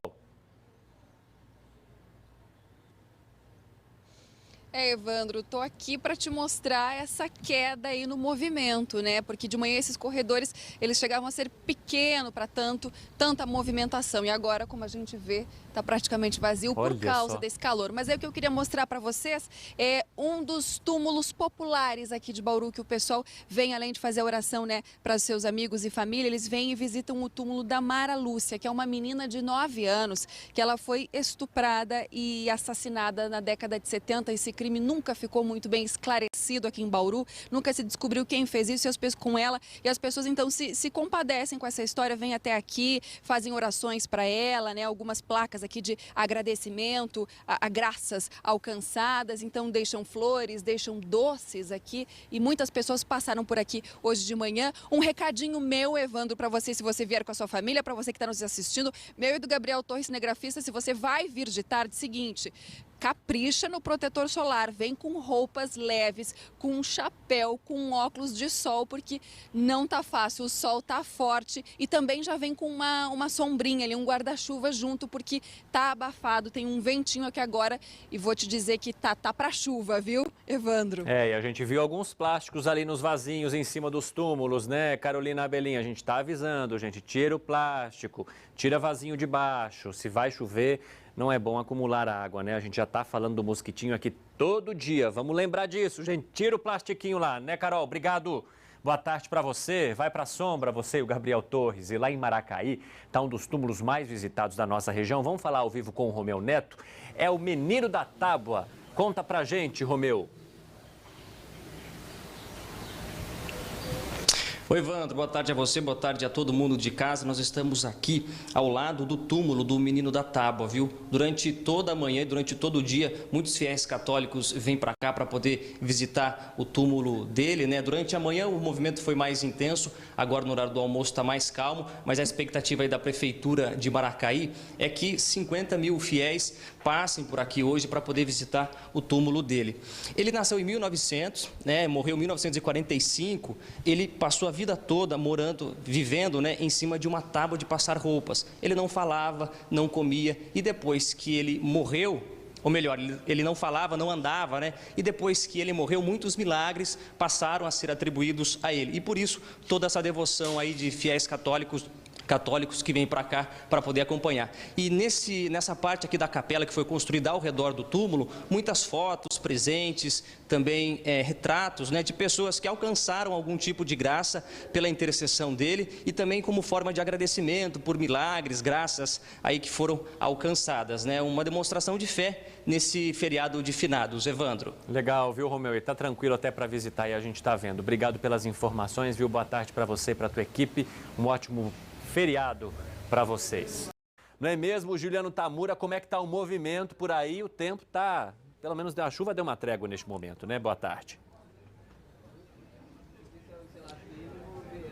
Evandro, tô aqui para te mostrar essa queda aí no movimento, né? Porque de manhã esses corredores, eles chegavam a ser pequenos para tanta movimentação. E agora, como a gente vê, tá praticamente vazio por causa desse calor. Mas aí o que eu queria mostrar para vocês é um dos túmulos populares aqui de Bauru, que o pessoal vem, além de fazer a oração, né, para os seus amigos e família, eles vêm e visitam o túmulo da Mara Lúcia, que é uma menina de 9 anos, que ela foi estuprada e assassinada na década de 70. Esse crime nunca ficou muito bem esclarecido aqui em Bauru, nunca se descobriu quem fez isso com ela, e as pessoas então se compadecem com essa história, vêm até aqui, fazem orações para ela, né, algumas placas aqui de agradecimento a graças alcançadas, então deixam flores, deixam doces aqui, e muitas pessoas passaram por aqui hoje de manhã. Um recadinho meu, Evandro, para você, se você vier com a sua família, para você que está nos assistindo, meu e do Gabriel Torres, cinegrafista, se você vai vir de tarde, seguinte, capricha no protetor solar. celular, vem com roupas leves, com um chapéu, com um óculos de sol, porque não tá fácil, o sol tá forte e também já vem com uma sombrinha ali, um guarda-chuva junto, porque tá abafado, tem um ventinho aqui agora e vou te dizer que tá pra chuva, viu, Evandro? E a gente viu alguns plásticos ali nos vasinhos em cima dos túmulos, né, Carolina Abelinha? A gente tá avisando, gente, tira o plástico, tira vasinho de baixo, se vai chover, não é bom acumular água, né? A gente já tá falando do mosquitinho aqui todo dia, vamos lembrar disso, gente, tira o plastiquinho lá, né, Carol? Obrigado. Boa tarde para você, vai para a sombra, você e o Gabriel Torres. E lá em Maracaí, está um dos túmulos mais visitados da nossa região. Vamos falar ao vivo com o Romeu Neto. É o Menino da Tábua. Conta pra gente, Romeu. Oi, Evandro, boa tarde a você, boa tarde a todo mundo de casa. Nós estamos aqui ao lado do túmulo do Menino da Tábua, viu? Durante toda a manhã e durante todo o dia, muitos fiéis católicos vêm para cá para poder visitar o túmulo dele, né? Durante a manhã o movimento foi mais intenso, agora no horário do almoço está mais calmo, mas a expectativa aí da Prefeitura de Maracaí é que 50 mil fiéis passem por aqui hoje para poder visitar o túmulo dele. Ele nasceu em 1900, né? Morreu em 1945, ele passou a vida toda vivendo, né, em cima de uma tábua de passar roupas. Ele não falava, não comia e depois que ele morreu, ou melhor, ele não falava, não andava, né? E depois que ele morreu, muitos milagres passaram a ser atribuídos a ele. E por isso, toda essa devoção aí de fiéis católicos que vêm para cá para poder acompanhar. E nessa parte aqui da capela que foi construída ao redor do túmulo, muitas fotos, presentes, também retratos, né, de pessoas que alcançaram algum tipo de graça pela intercessão dele e também como forma de agradecimento por milagres, graças aí que foram alcançadas, né? Uma demonstração de fé nesse feriado de finados, Evandro. Legal, viu, Romeu? E tá tranquilo até para visitar e a gente está vendo. Obrigado pelas informações, viu? Boa tarde para você e para a tua equipe. Um ótimo feriado para vocês. Não é mesmo, Juliano Tamura? Como é que está o movimento por aí? O tempo está, pelo menos a chuva deu uma trégua neste momento, né? Boa tarde.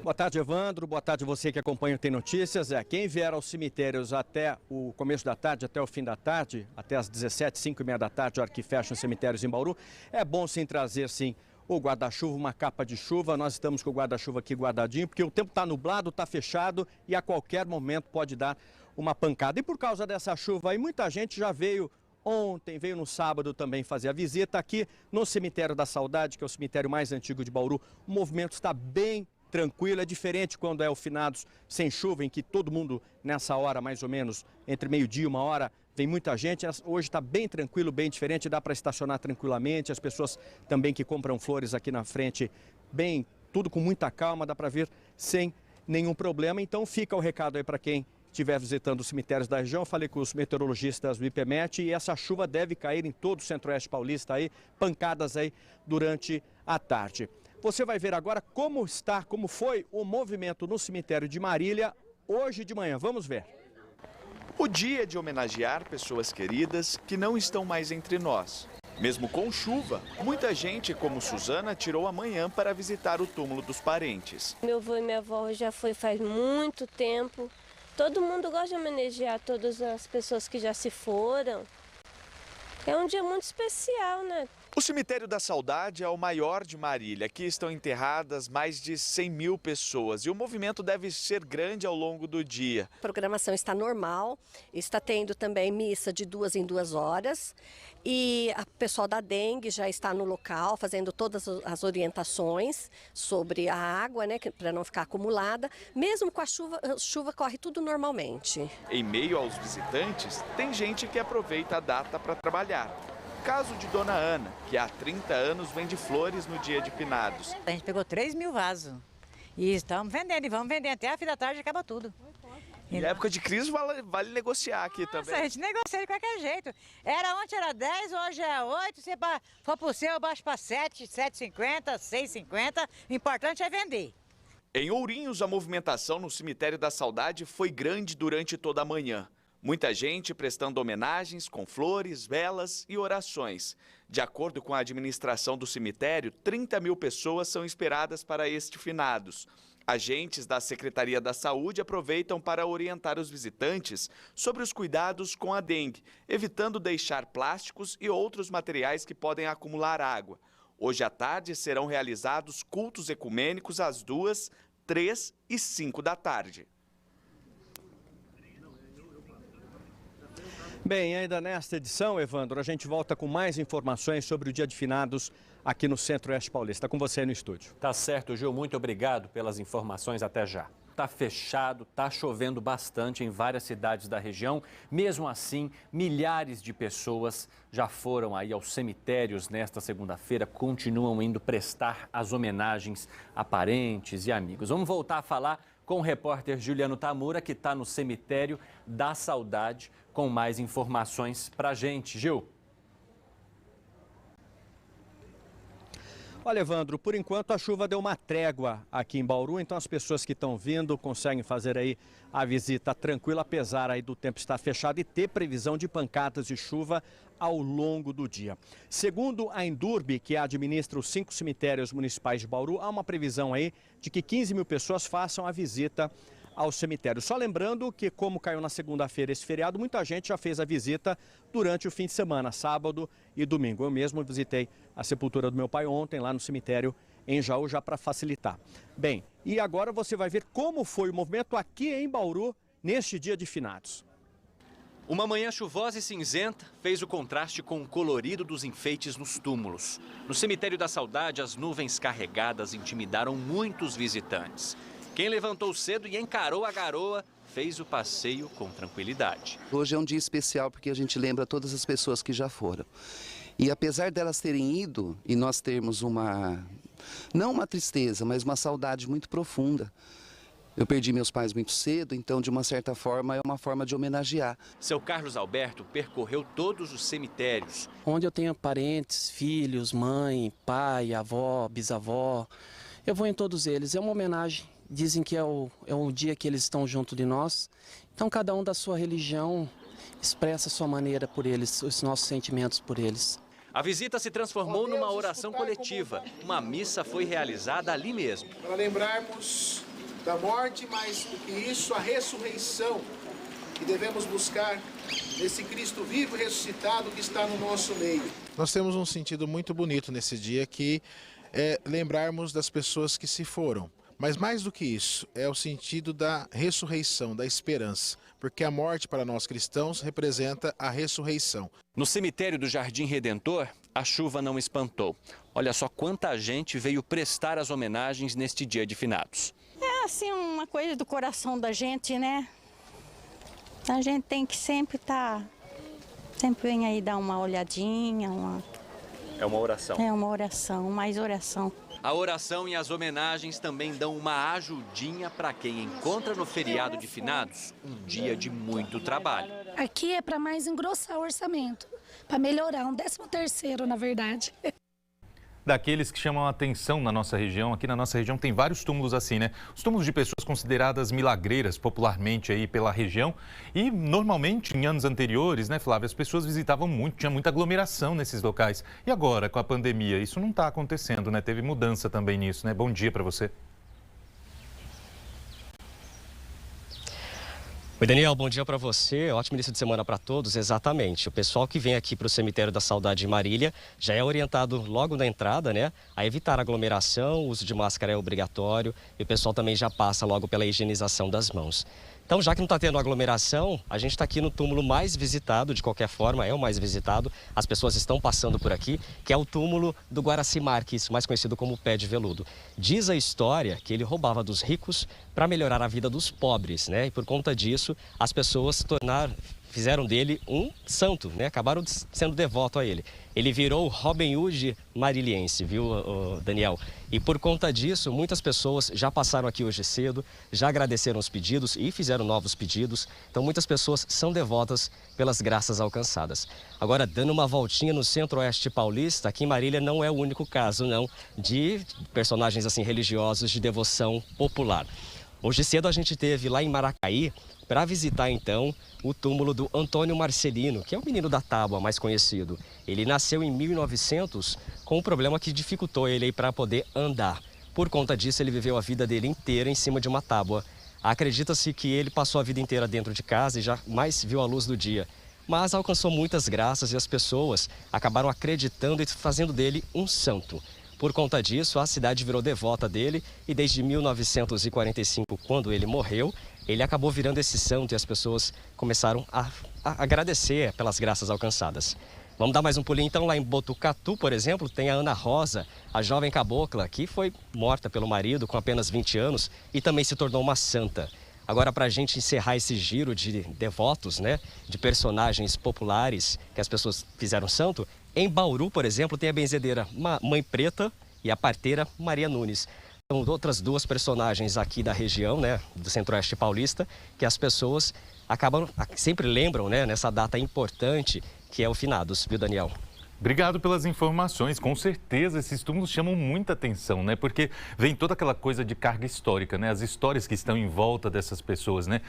Boa tarde, Evandro. Boa tarde você que acompanha o Tem Notícias. Quem vier aos cemitérios até o começo da tarde, até o fim da tarde, até as 17, 5h30 da tarde, hora que fecham os cemitérios em Bauru, é bom sim trazer sim o guarda-chuva, uma capa de chuva. Nós estamos com o guarda-chuva aqui guardadinho, porque o tempo está nublado, está fechado e a qualquer momento pode dar uma pancada. E por causa dessa chuva aí, muita gente já veio ontem, veio no sábado também fazer a visita aqui no Cemitério da Saudade, que é o cemitério mais antigo de Bauru. O movimento está bem tranquilo, é diferente quando é o finados sem chuva, em que todo mundo nessa hora, mais ou menos, entre meio-dia e 1h, vem muita gente. Hoje está bem tranquilo, bem diferente, dá para estacionar tranquilamente. As pessoas também que compram flores aqui na frente, bem, tudo com muita calma, dá para ver sem nenhum problema. Então fica o recado aí para quem estiver visitando os cemitérios da região. Eu falei com os meteorologistas do IPMET e essa chuva deve cair em todo o centro-oeste paulista aí, pancadas aí durante a tarde. Você vai ver agora como foi o movimento no cemitério de Marília hoje de manhã. Vamos ver. O dia de homenagear pessoas queridas que não estão mais entre nós. Mesmo com chuva, muita gente, como Suzana, tirou a manhã para visitar o túmulo dos parentes. Meu avô e minha avó já foi faz muito tempo. Todo mundo gosta de homenagear todas as pessoas que já se foram. É um dia muito especial, né? O Cemitério da Saudade é o maior de Marília. Aqui estão enterradas mais de 100 mil pessoas e o movimento deve ser grande ao longo do dia. A programação está normal, está tendo também missa de 2 em 2 horas e o pessoal da dengue já está no local fazendo todas as orientações sobre a água, né, para não ficar acumulada. Mesmo com a chuva corre tudo normalmente. Em meio aos visitantes, tem gente que aproveita a data para trabalhar. Caso de Dona Ana, que há 30 anos vende flores no dia de finados. A gente pegou 3 mil vasos e estamos vendendo e vamos vender até a fim da tarde, acaba tudo. Em época de crise vale negociar aqui também. A gente negocia de qualquer jeito. Ontem era 10, hoje é 8, se for pro seu, eu baixo para 7, 7,50, 6,50, o importante é vender. Em Ourinhos, a movimentação no Cemitério da Saudade foi grande durante toda a manhã. Muita gente prestando homenagens com flores, velas e orações. De acordo com a administração do cemitério, 30 mil pessoas são esperadas para este finados. Agentes da Secretaria da Saúde aproveitam para orientar os visitantes sobre os cuidados com a dengue, evitando deixar plásticos e outros materiais que podem acumular água. Hoje à tarde serão realizados cultos ecumênicos às 2, 3 e 5 da tarde. Bem, ainda nesta edição, Evandro, a gente volta com mais informações sobre o Dia de Finados aqui no Centro-Oeste Paulista. Com você aí no estúdio. Tá certo, Gil. Muito obrigado pelas informações. Até já. Tá fechado, tá chovendo bastante em várias cidades da região. Mesmo assim, milhares de pessoas já foram aí aos cemitérios nesta segunda-feira, continuam indo prestar as homenagens a parentes e amigos. Vamos voltar a falar com o repórter Juliano Tamura, que está no Cemitério da Saudade, com mais informações pra gente. Gil. Olha, Evandro, por enquanto a chuva deu uma trégua aqui em Bauru, então as pessoas que estão vindo conseguem fazer aí a visita tranquila, apesar aí do tempo estar fechado e ter previsão de pancadas de chuva ao longo do dia. Segundo a Endurbe, que administra os 5 cemitérios municipais de Bauru, há uma previsão aí de que 15 mil pessoas façam a visita ao cemitério. Só lembrando que, como caiu na segunda-feira esse feriado, muita gente já fez a visita durante o fim de semana, sábado e domingo. Eu mesmo visitei a sepultura do meu pai ontem lá no cemitério em Jaú, já para facilitar. Bem, e agora você vai ver como foi o movimento aqui em Bauru neste Dia de Finados. Uma manhã chuvosa e cinzenta fez o contraste com o colorido dos enfeites nos túmulos. No Cemitério da Saudade, as nuvens carregadas intimidaram muitos visitantes. Quem levantou cedo e encarou a garoa fez o passeio com tranquilidade. Hoje é um dia especial porque a gente lembra todas as pessoas que já foram. E apesar delas terem ido e nós termos não uma tristeza, mas uma saudade muito profunda. Eu perdi meus pais muito cedo, então de uma certa forma é uma forma de homenagear. Seu Carlos Alberto percorreu todos os cemitérios. Onde eu tenho parentes, filhos, mãe, pai, avó, bisavó, eu vou em todos eles. É uma homenagem. Dizem que é o dia que eles estão junto de nós. Então cada um da sua religião expressa a sua maneira por eles, os nossos sentimentos por eles. A visita se transformou numa oração coletiva. Uma missa foi realizada ali mesmo. Para lembrarmos da morte, mas do que isso, a ressurreição que devemos buscar nesse Cristo vivo e ressuscitado que está no nosso meio. Nós temos um sentido muito bonito nesse dia, que é lembrarmos das pessoas que se foram. Mas mais do que isso, é o sentido da ressurreição, da esperança, porque a morte para nós cristãos representa a ressurreição. No cemitério do Jardim Redentor, a chuva não espantou. Olha só quanta gente veio prestar as homenagens neste Dia de Finados. É assim uma coisa do coração da gente, né? A gente tem que sempre sempre vem aí dar uma olhadinha, É uma oração. É uma oração, mais oração. A oração e as homenagens também dão uma ajudinha para quem encontra no feriado de finados um dia de muito trabalho. Aqui é para mais engrossar o orçamento, para melhorar, um 13º, na verdade. Daqueles que chamam a atenção na nossa região. Aqui na nossa região tem vários túmulos assim, né? Os túmulos de pessoas consideradas milagreiras popularmente aí pela região. E normalmente, em anos anteriores, né, Flávia, as pessoas visitavam muito, tinha muita aglomeração nesses locais. E agora, com a pandemia, isso não está acontecendo, né? Teve mudança também nisso, né? Bom dia para você. Oi, Daniel, bom dia para você, ótimo início de semana para todos, exatamente. O pessoal que vem aqui para o Cemitério da Saudade de Marília já é orientado logo na entrada, né, a evitar aglomeração, o uso de máscara é obrigatório e o pessoal também já passa logo pela higienização das mãos. Então, já que não está tendo aglomeração, a gente está aqui no túmulo mais visitado, de qualquer forma, é o mais visitado. As pessoas estão passando por aqui, que é o túmulo do Guaraci Marques, mais conhecido como Pé de Veludo. Diz a história que ele roubava dos ricos para melhorar a vida dos pobres, né? E por conta disso, as pessoas fizeram dele um santo, né? Acabaram sendo devoto a ele. Ele virou o Robin Hood mariliense, viu, Daniel? E por conta disso, muitas pessoas já passaram aqui hoje cedo, já agradeceram os pedidos e fizeram novos pedidos. Então, muitas pessoas são devotas pelas graças alcançadas. Agora, dando uma voltinha no Centro-Oeste Paulista, aqui em Marília não é o único caso, não, de personagens assim religiosos de devoção popular. Hoje cedo a gente teve lá em Maracaí para visitar então o túmulo do Antônio Marcelino, que é o menino da tábua mais conhecido. Ele nasceu em 1900 com um problema que dificultou ele para poder andar. Por conta disso, ele viveu a vida dele inteira em cima de uma tábua. Acredita-se que ele passou a vida inteira dentro de casa e jamais viu a luz do dia. Mas alcançou muitas graças e as pessoas acabaram acreditando e fazendo dele um santo. Por conta disso, a cidade virou devota dele e desde 1945, quando ele morreu, ele acabou virando esse santo e as pessoas começaram a agradecer pelas graças alcançadas. Vamos dar mais um pulinho então, lá em Botucatu, por exemplo, tem a Ana Rosa, a jovem cabocla que foi morta pelo marido com apenas 20 anos e também se tornou uma santa. Agora, para a gente encerrar esse giro de devotos, né, de personagens populares que as pessoas fizeram santo, em Bauru, por exemplo, tem a benzedeira Mãe Preta e a parteira Maria Nunes. São outras duas personagens aqui da região, né, do Centro-Oeste paulista, que as pessoas sempre lembram, né, nessa data importante que é o Finados, viu, Daniel? Obrigado pelas informações. Com certeza esses túmulos chamam muita atenção, né? Porque vem toda aquela coisa de carga histórica, né? As histórias que estão em volta dessas pessoas, né?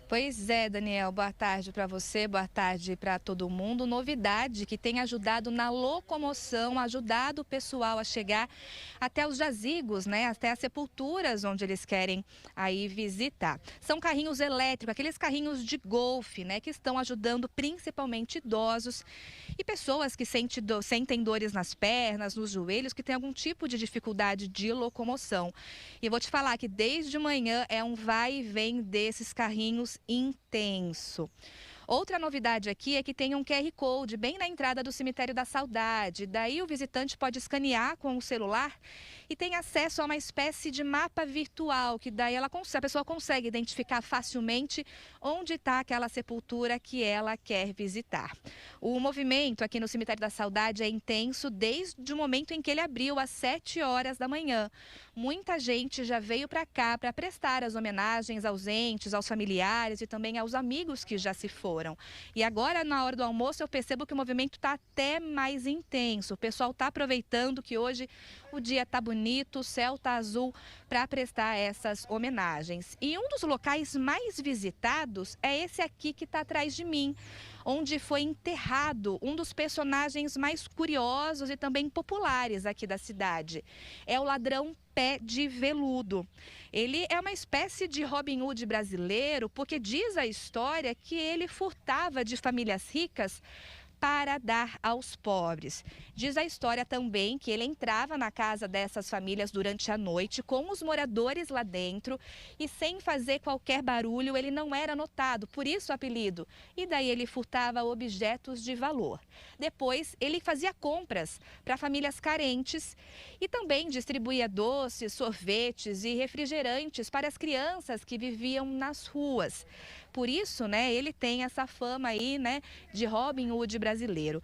Pois é, Daniel, boa tarde para você, boa tarde para todo mundo. Novidade que tem ajudado na locomoção, ajudado o pessoal a chegar até os jazigos, né? Até as sepulturas onde eles querem aí visitar. São carrinhos elétricos, aqueles carrinhos de golfe, né? Que estão ajudando principalmente idosos e pessoas que sentem dores nas pernas, nos joelhos, que têm algum tipo de dificuldade de locomoção. E eu vou te falar que desde manhã é um vai e vem desses carrinhos intenso. Outra novidade aqui é que tem um QR Code bem na entrada do Cemitério da Saudade. Daí o visitante pode escanear com o celular e tem acesso a uma espécie de mapa virtual, que daí a pessoa consegue identificar facilmente onde está aquela sepultura que ela quer visitar. O movimento aqui no Cemitério da Saudade é intenso desde o momento em que ele abriu, às 7 horas da manhã. Muita gente já veio para cá para prestar as homenagens aos entes, aos familiares e também aos amigos que já se foram. E agora, na hora do almoço, eu percebo que o movimento está até mais intenso. O pessoal está aproveitando que hoje o dia está bonito, o céu está azul, para prestar essas homenagens. E um dos locais mais visitados é esse aqui que está atrás de mim, onde foi enterrado um dos personagens mais curiosos e também populares aqui da cidade. É o ladrão Pé de Veludo. Ele é uma espécie de Robin Hood brasileiro, porque diz a história que ele furtava de famílias ricas para dar aos pobres. Diz a história também que ele entrava na casa dessas famílias durante a noite com os moradores lá dentro e sem fazer qualquer barulho ele não era notado, por isso o apelido. E daí ele furtava objetos de valor. Depois ele fazia compras para famílias carentes e também distribuía doces, sorvetes e refrigerantes para as crianças que viviam nas ruas. Por isso, né, ele tem essa fama aí, né, de Robin Hood brasileiro.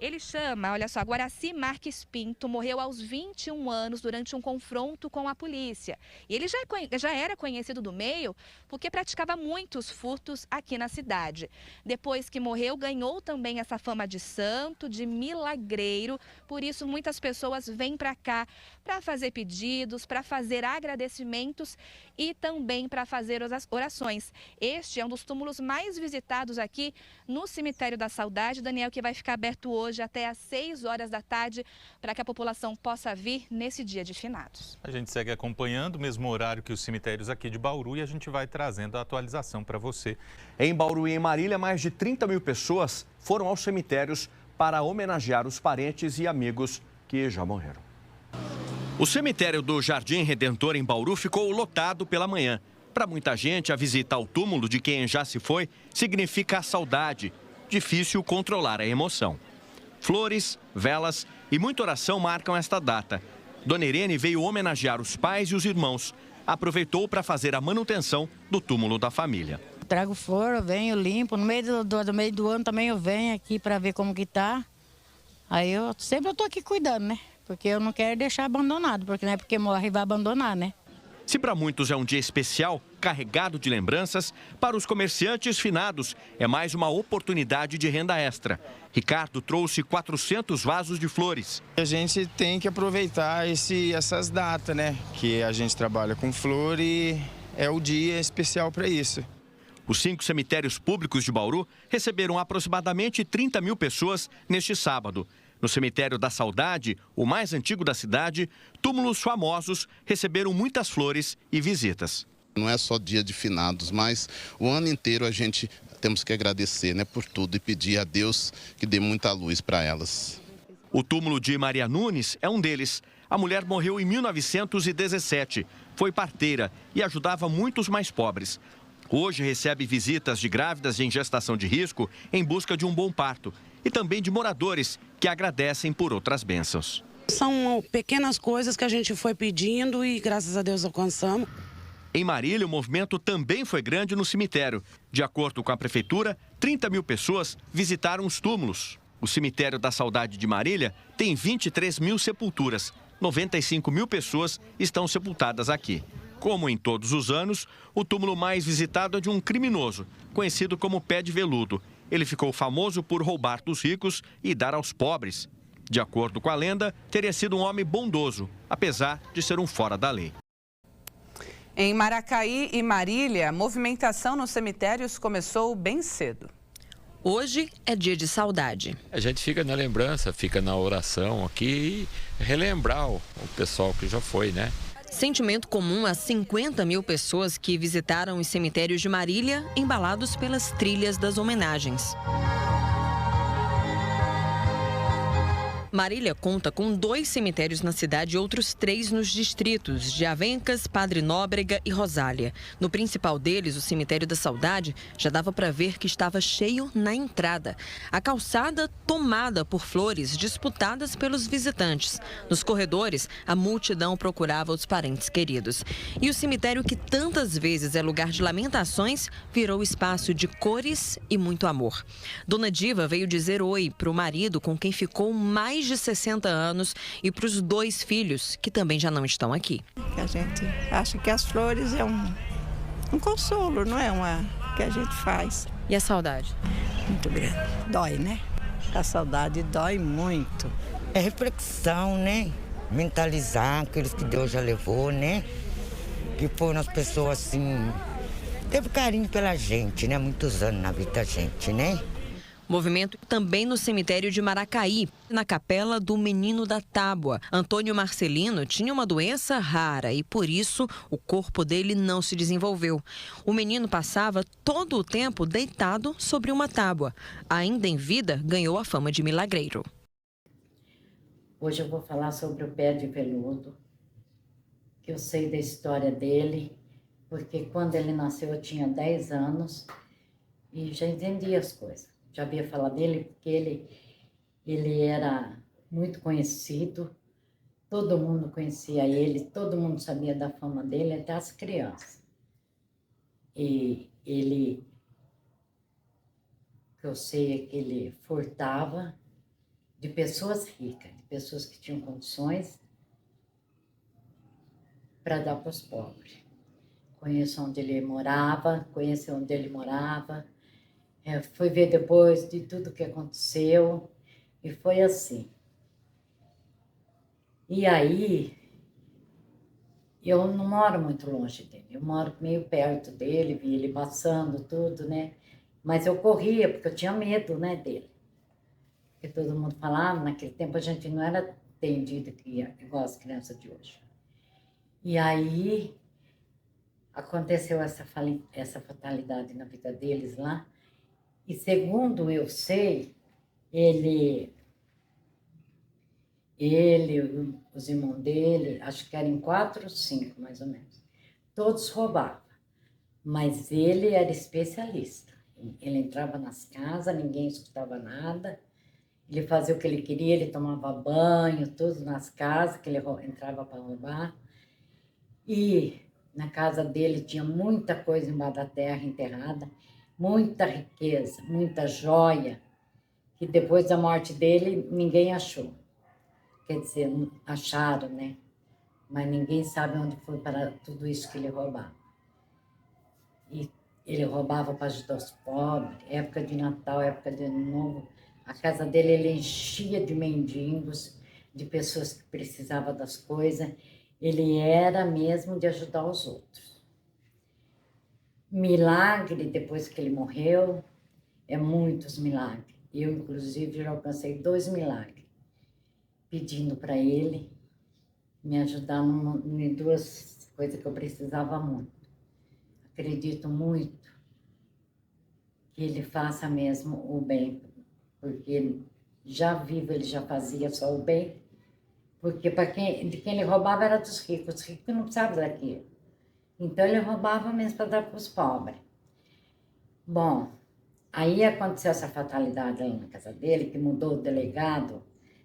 Ele chama, olha só, Guaraci Marques Pinto morreu aos 21 anos durante um confronto com a polícia. E ele já era conhecido do meio porque praticava muitos furtos aqui na cidade. Depois que morreu, ganhou também essa fama de santo, de milagreiro. Por isso, muitas pessoas vêm para cá para fazer pedidos, para fazer agradecimentos e também para fazer as orações. Este é um dos túmulos mais visitados aqui no Cemitério da Saudade, Daniel, que vai ficar aberto hoje até às 6 horas da tarde, para que a população possa vir nesse dia de finados. A gente segue acompanhando o mesmo horário que os cemitérios aqui de Bauru e a gente vai trazendo a atualização para você. Em Bauru e em Marília, mais de 30 mil pessoas foram aos cemitérios para homenagear os parentes e amigos que já morreram. O cemitério do Jardim Redentor em Bauru ficou lotado pela manhã. Para muita gente, a visita ao túmulo de quem já se foi significa a saudade. Difícil controlar a emoção. Flores, velas e muita oração marcam esta data. Dona Irene veio homenagear os pais e os irmãos. Aproveitou para fazer a manutenção do túmulo da família. Trago flor, eu venho, limpo. No meio do ano também eu venho aqui para ver como que tá. Aí eu estou aqui cuidando, né? Porque eu não quero deixar abandonado, porque não é porque morre e vai abandonar, né? Se para muitos é um dia especial, carregado de lembranças, para os comerciantes finados é mais uma oportunidade de renda extra. Ricardo trouxe 400 vasos de flores. A gente tem que aproveitar essas datas, né? Que a gente trabalha com flor e é o dia especial para isso. Os 5 cemitérios públicos de Bauru receberam aproximadamente 30 mil pessoas neste sábado. No cemitério da Saudade, o mais antigo da cidade, túmulos famosos receberam muitas flores e visitas. Não é só dia de finados, mas o ano inteiro a gente temos que agradecer, né, por tudo e pedir a Deus que dê muita luz para elas. O túmulo de Maria Nunes é um deles. A mulher morreu em 1917, foi parteira e ajudava muitos mais pobres. Hoje recebe visitas de grávidas em gestação de risco em busca de um bom parto e também de moradores que agradecem por outras bênçãos. São pequenas coisas que a gente foi pedindo e graças a Deus alcançamos. Em Marília, o movimento também foi grande no cemitério. De acordo com a prefeitura, 30 mil pessoas visitaram os túmulos. O cemitério da Saudade de Marília tem 23 mil sepulturas. 95 mil pessoas estão sepultadas aqui. Como em todos os anos, o túmulo mais visitado é de um criminoso, conhecido como Pé de Veludo. Ele ficou famoso por roubar dos ricos e dar aos pobres. De acordo com a lenda, teria sido um homem bondoso, apesar de ser um fora da lei. Em Maracaí e Marília, a movimentação nos cemitérios começou bem cedo. Hoje é dia de saudade. A gente fica na lembrança, fica na oração aqui e relembrar o pessoal que já foi, né? Sentimento comum a 50 mil pessoas que visitaram os cemitérios de Marília, embalados pelas trilhas das homenagens. Marília conta com 2 cemitérios na cidade e outros 3 nos distritos de Avencas, Padre Nóbrega e Rosália. No principal deles, o cemitério da Saudade, já dava para ver que estava cheio na entrada. A calçada tomada por flores disputadas pelos visitantes. Nos corredores, a multidão procurava os parentes queridos. E o cemitério, que tantas vezes é lugar de lamentações, virou espaço de cores e muito amor. Dona Diva veio dizer oi para o marido com quem ficou mais de 60 anos e para os 2 filhos, que também já não estão aqui. A gente acha que as flores é um consolo, não é uma que a gente faz. E a saudade? Muito grande. Dói, né? A saudade dói muito. É reflexão, né? Mentalizar aqueles que Deus já levou, né? Que foram as pessoas assim... Teve carinho pela gente, né? Muitos anos na vida da gente, né? Movimento também no cemitério de Maracaí, na capela do Menino da Tábua. Antônio Marcelino tinha uma doença rara e, por isso, o corpo dele não se desenvolveu. O menino passava todo o tempo deitado sobre uma tábua. Ainda em vida, ganhou a fama de milagreiro. Hoje eu vou falar sobre o Pé de Veludo, que eu sei da história dele, porque quando ele nasceu eu tinha 10 anos e já entendia as coisas. Já havia falado dele porque ele era muito conhecido, todo mundo conhecia ele, todo mundo sabia da fama dele, até as crianças. E ele, o que eu sei é que ele furtava de pessoas ricas, de pessoas que tinham condições para dar para os pobres. Conheço onde ele morava, foi ver depois de tudo que aconteceu e foi assim. E aí, eu não moro muito longe dele, eu moro meio perto dele, vi ele passando tudo, né? Mas eu corria porque eu tinha medo, né, dele. Porque todo mundo falava, naquele tempo a gente não era atendido igual as crianças de hoje. E aí, aconteceu essa fatalidade na vida deles lá. E segundo eu sei, ele, os irmãos dele, acho que eram 4 ou 5 mais ou menos, todos roubavam. Mas ele era especialista. Ele entrava nas casas, ninguém escutava nada. Ele fazia o que ele queria, ele tomava banho, tudo nas casas que ele entrava para roubar. E na casa dele tinha muita coisa embaixo da terra enterrada, muita riqueza, muita joia, que depois da morte dele ninguém achou. Quer dizer, acharam, né? Mas ninguém sabe onde foi para tudo isso que ele roubava. E ele roubava para ajudar os pobres, época de Natal, época de Ano Novo. A casa dele ele enchia de mendigos, de pessoas que precisavam das coisas. Ele era mesmo de ajudar os outros. Milagre, depois que ele morreu, muitos milagres. Eu, inclusive, já alcancei 2 milagres. pedindo para ele me ajudar em duas coisas que eu precisava muito. Acredito muito que ele faça mesmo o bem, porque já vivo ele já fazia só o bem, porque de quem ele roubava era dos ricos, os ricos não precisavam daquilo. Então ele roubava mesmo para dar para os pobres. Bom, aí aconteceu essa fatalidade lá na casa dele, que mudou o delegado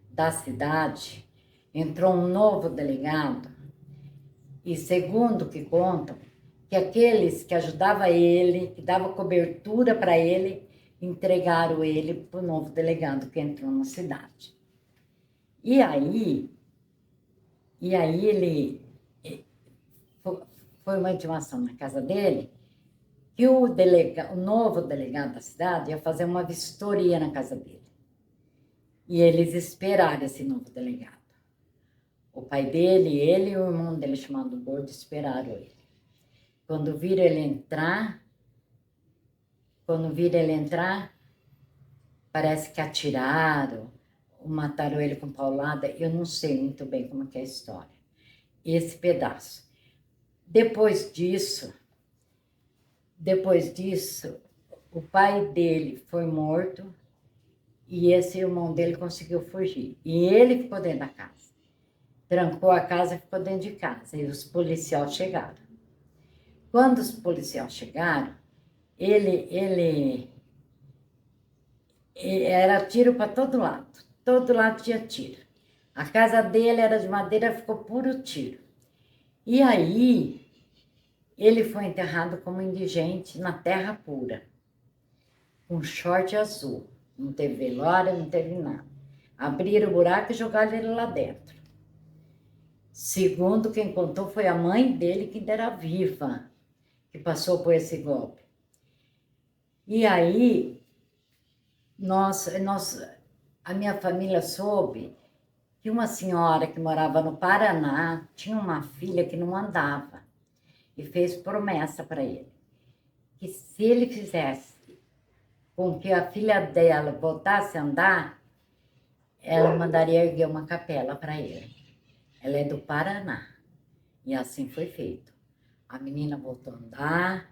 da cidade, entrou um novo delegado, e segundo que contam, que aqueles que ajudavam ele, que davam cobertura para ele, entregaram ele para o novo delegado que entrou na cidade. E aí ele foi uma intimação na casa dele, que o novo delegado da cidade ia fazer uma vistoria na casa dele. E eles esperaram esse novo delegado. O pai dele, ele e o irmão dele, chamado Gordo, esperaram ele. Quando viram ele entrar, parece que atiraram, mataram ele com paulada. Eu não sei muito bem como é a história. Esse pedaço. Depois disso, o pai dele foi morto e esse irmão dele conseguiu fugir. E ele ficou dentro da casa. Trancou a casa e ficou dentro de casa. E os policiais chegaram. Quando os policiais chegaram, ele era tiro para todo lado. Todo lado tinha tiro. A casa dele era de madeira, ficou puro tiro. E aí, ele foi enterrado como indigente na terra pura, com short azul. Não teve velório, não teve nada. Abriram o buraco e jogaram ele lá dentro. Segundo quem contou, foi a mãe dele, que ainda era viva, que passou por esse golpe. E aí, a minha família soube que uma senhora que morava no Paraná tinha uma filha que não andava e fez promessa para ele, que se ele fizesse com que a filha dela voltasse a andar, ela mandaria erguer uma capela para ele. Ela é do Paraná. E assim foi feito. A menina voltou a andar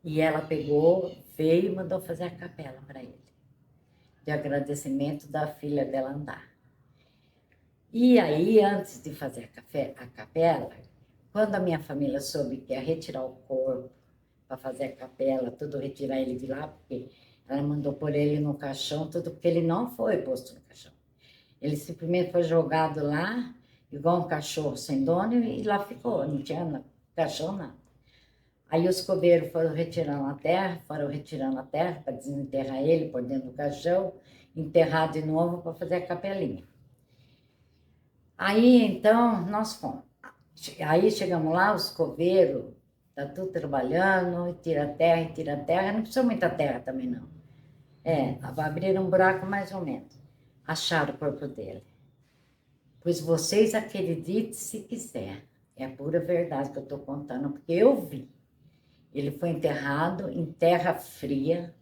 e ela pegou, veio e mandou fazer a capela para ele, de agradecimento da filha dela andar. E aí, antes de fazer a capela, quando a minha família soube que ia retirar o corpo para fazer a capela, tudo retirar ele de lá, porque ela mandou pôr ele no caixão, tudo, porque ele não foi posto no caixão. Ele simplesmente foi jogado lá, igual um cachorro sem dono, e lá ficou, não tinha caixão, nada. Aí os coveiros foram retirando a terra para desenterrar ele por dentro do caixão, enterrar de novo para fazer a capelinha. Aí, então, nós fomos. Aí chegamos lá, os coveiros, tá tudo trabalhando, tira terra, não precisa muita terra também, não. Abriram um buraco mais ou menos. Acharam o corpo dele. Pois vocês acreditem se quiser. É a pura verdade que eu estou contando, porque eu vi. Ele foi enterrado em terra fria,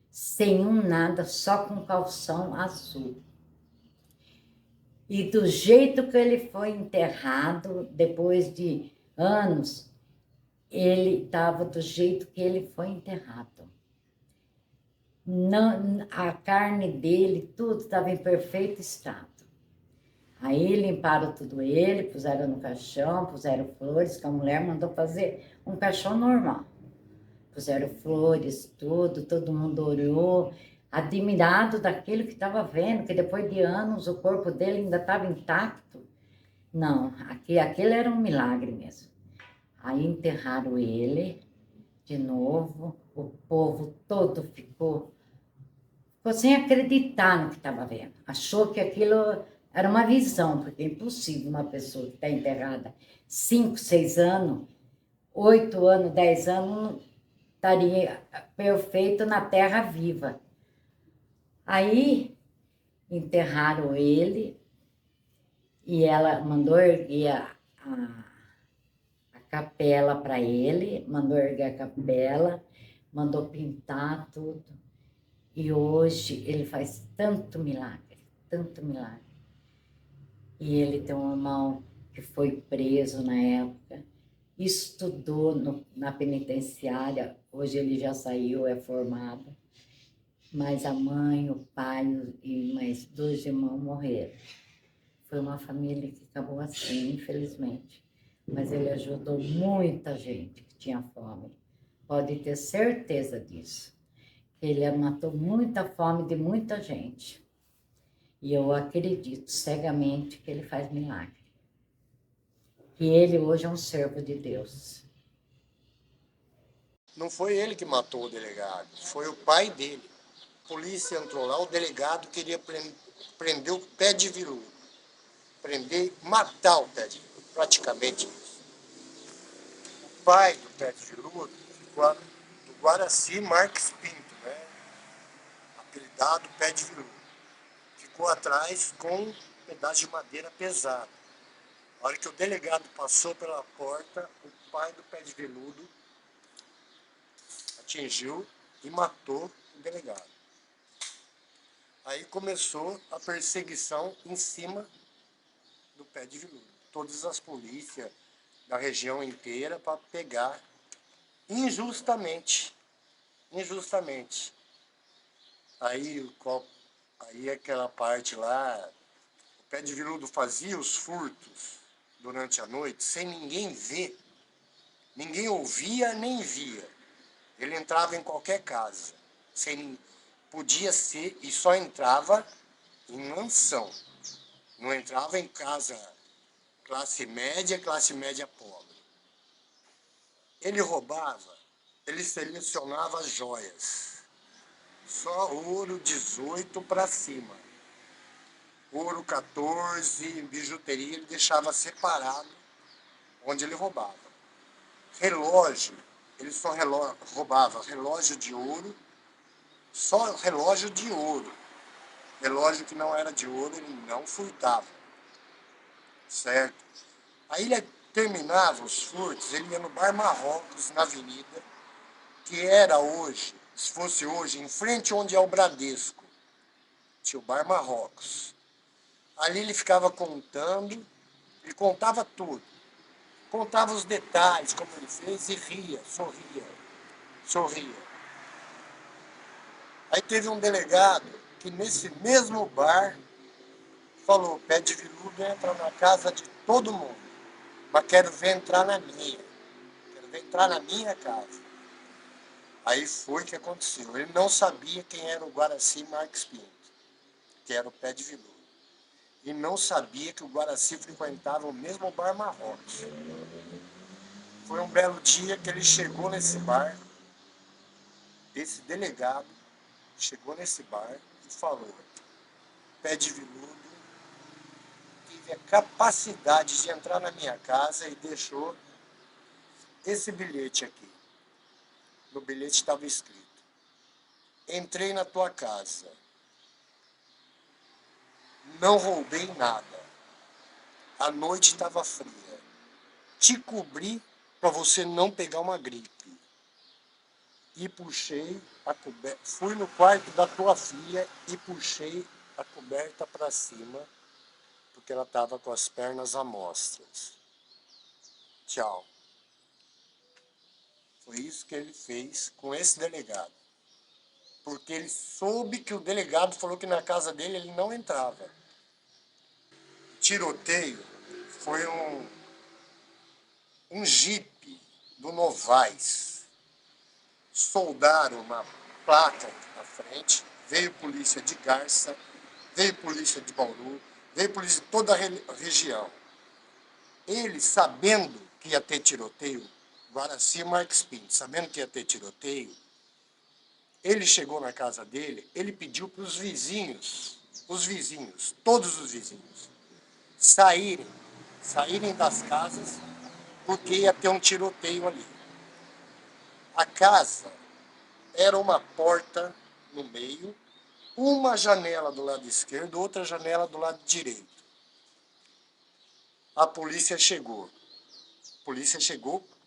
sem nada, só com calção azul. E do jeito que ele foi enterrado, depois de anos, ele estava do jeito que ele foi enterrado. A carne dele, tudo estava em perfeito estado. Aí limparam tudo ele, puseram no caixão, puseram flores, que a mulher mandou fazer um caixão normal. Puseram flores, tudo, todo mundo orou, admirado daquilo que estava vendo, que depois de anos o corpo dele ainda estava intacto. Não, aquele era um milagre mesmo. Aí enterraram ele de novo, o povo todo ficou sem acreditar no que estava vendo. Achou que aquilo era uma visão, porque é impossível uma pessoa que está enterrada 5, 6 anos, 8 anos, 10 anos, estaria perfeito na terra viva. Aí enterraram ele e ela mandou erguer a capela para ele, mandou erguer a capela, mandou pintar tudo. E hoje ele faz tanto milagre, E ele tem um irmão que foi preso na época, estudou na penitenciária, hoje ele já saiu, é formado. Mas a mãe, o pai e mais 2 irmãos morreram. Foi uma família que acabou assim, infelizmente. Mas ele ajudou muita gente que tinha fome. Pode ter certeza disso. Ele matou muita fome de muita gente. E eu acredito cegamente que ele faz milagre. Que ele hoje é um servo de Deus. Não foi ele que matou o delegado, foi o pai dele. A polícia entrou lá, o delegado queria prender o pé de veludo. Prender, matar o pé de veludo, praticamente isso. O pai do pé de veludo, do Guaraci Marques Pinto, né? Apelidado pé de veludo. Ficou atrás com um pedaço de madeira pesado. A hora que o delegado passou pela porta, o pai do pé de veludo atingiu e matou o delegado. Aí começou a perseguição em cima do pé de veludo. Todas as polícias da região inteira para pegar injustamente. Aí aquela parte lá, o pé de veludo fazia os furtos durante a noite sem ninguém ver. Ninguém ouvia nem via. Ele entrava em qualquer casa, podia ser, e só entrava em mansão. Não entrava em casa classe média pobre. Ele roubava, ele selecionava as joias. Só ouro 18 para cima. Ouro 14, bijuteria, ele deixava separado onde ele roubava. Relógio, ele só roubava relógio de ouro, só relógio de ouro. Relógio que não era de ouro, ele não furtava. Certo? Aí ele terminava os furtos, ele ia no Bar Marrocos, na avenida, que era hoje, se fosse hoje, em frente onde é o Bradesco. Tinha o Bar Marrocos. Ali ele ficava contando, ele contava tudo. Contava os detalhes, como ele fez, e ria, sorria. Aí teve um delegado que nesse mesmo bar falou, pé de veludo entra na casa de todo mundo, mas quero ver entrar na minha. Quero ver entrar na minha casa. Aí foi o que aconteceu. Ele não sabia quem era o Guaraci Marques Pinto, que era o pé de veludo. E não sabia que o Guaraci frequentava o mesmo Bar Marrocos. Foi um belo dia que ele chegou nesse bar, esse delegado chegou nesse bar e falou, pé de veludo teve a capacidade de entrar na minha casa e deixou esse bilhete aqui. No bilhete estava escrito, entrei na tua casa, não roubei nada, a noite estava fria, te cobri para você não pegar uma gripe. E puxei a coberta, fui no quarto da tua filha e puxei a coberta para cima, porque ela estava com as pernas à mostras. Tchau. Foi isso que ele fez com esse delegado. Porque ele soube que o delegado falou que na casa dele ele não entrava. Tiroteio foi um jipe do Novaes. Soldaram uma placa na frente, veio polícia de Garça, veio polícia de Bauru, veio polícia de toda a região. Ele, sabendo que ia ter tiroteio, Guaraci Marques Pinto, sabendo que ia ter tiroteio, ele chegou na casa dele, ele pediu para os vizinhos, todos os vizinhos, saírem das casas, porque ia ter um tiroteio ali. A casa era uma porta no meio, uma janela do lado esquerdo, outra janela do lado direito. A polícia chegou.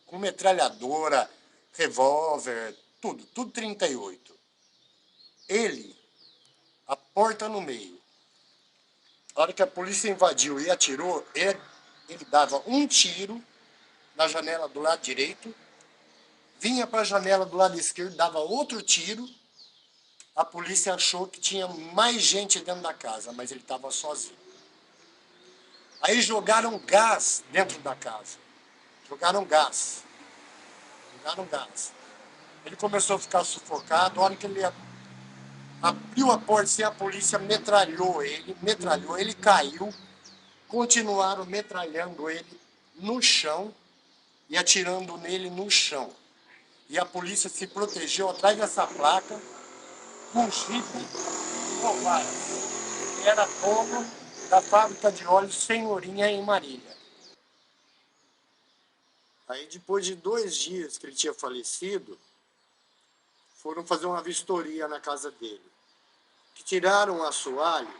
Com metralhadora, revólver, tudo 38. Ele, a porta no meio, A hora que a polícia invadiu e atirou, ele dava um tiro na janela do lado direito, vinha para a janela do lado esquerdo, dava outro tiro. A polícia achou que tinha mais gente dentro da casa, mas ele estava sozinho. Aí jogaram gás dentro da casa. Jogaram gás. Ele começou a ficar sufocado. A hora que ele abriu a porta, assim, a polícia metralhou ele caiu. Continuaram metralhando ele no chão e atirando nele no chão. E a polícia se protegeu atrás dessa placa com um chifre Novaes, que era dono da fábrica de óleos Senhorinha em Marília. Aí, depois de 2 dias que ele tinha falecido, foram fazer uma vistoria na casa dele. Que tiraram o assoalho,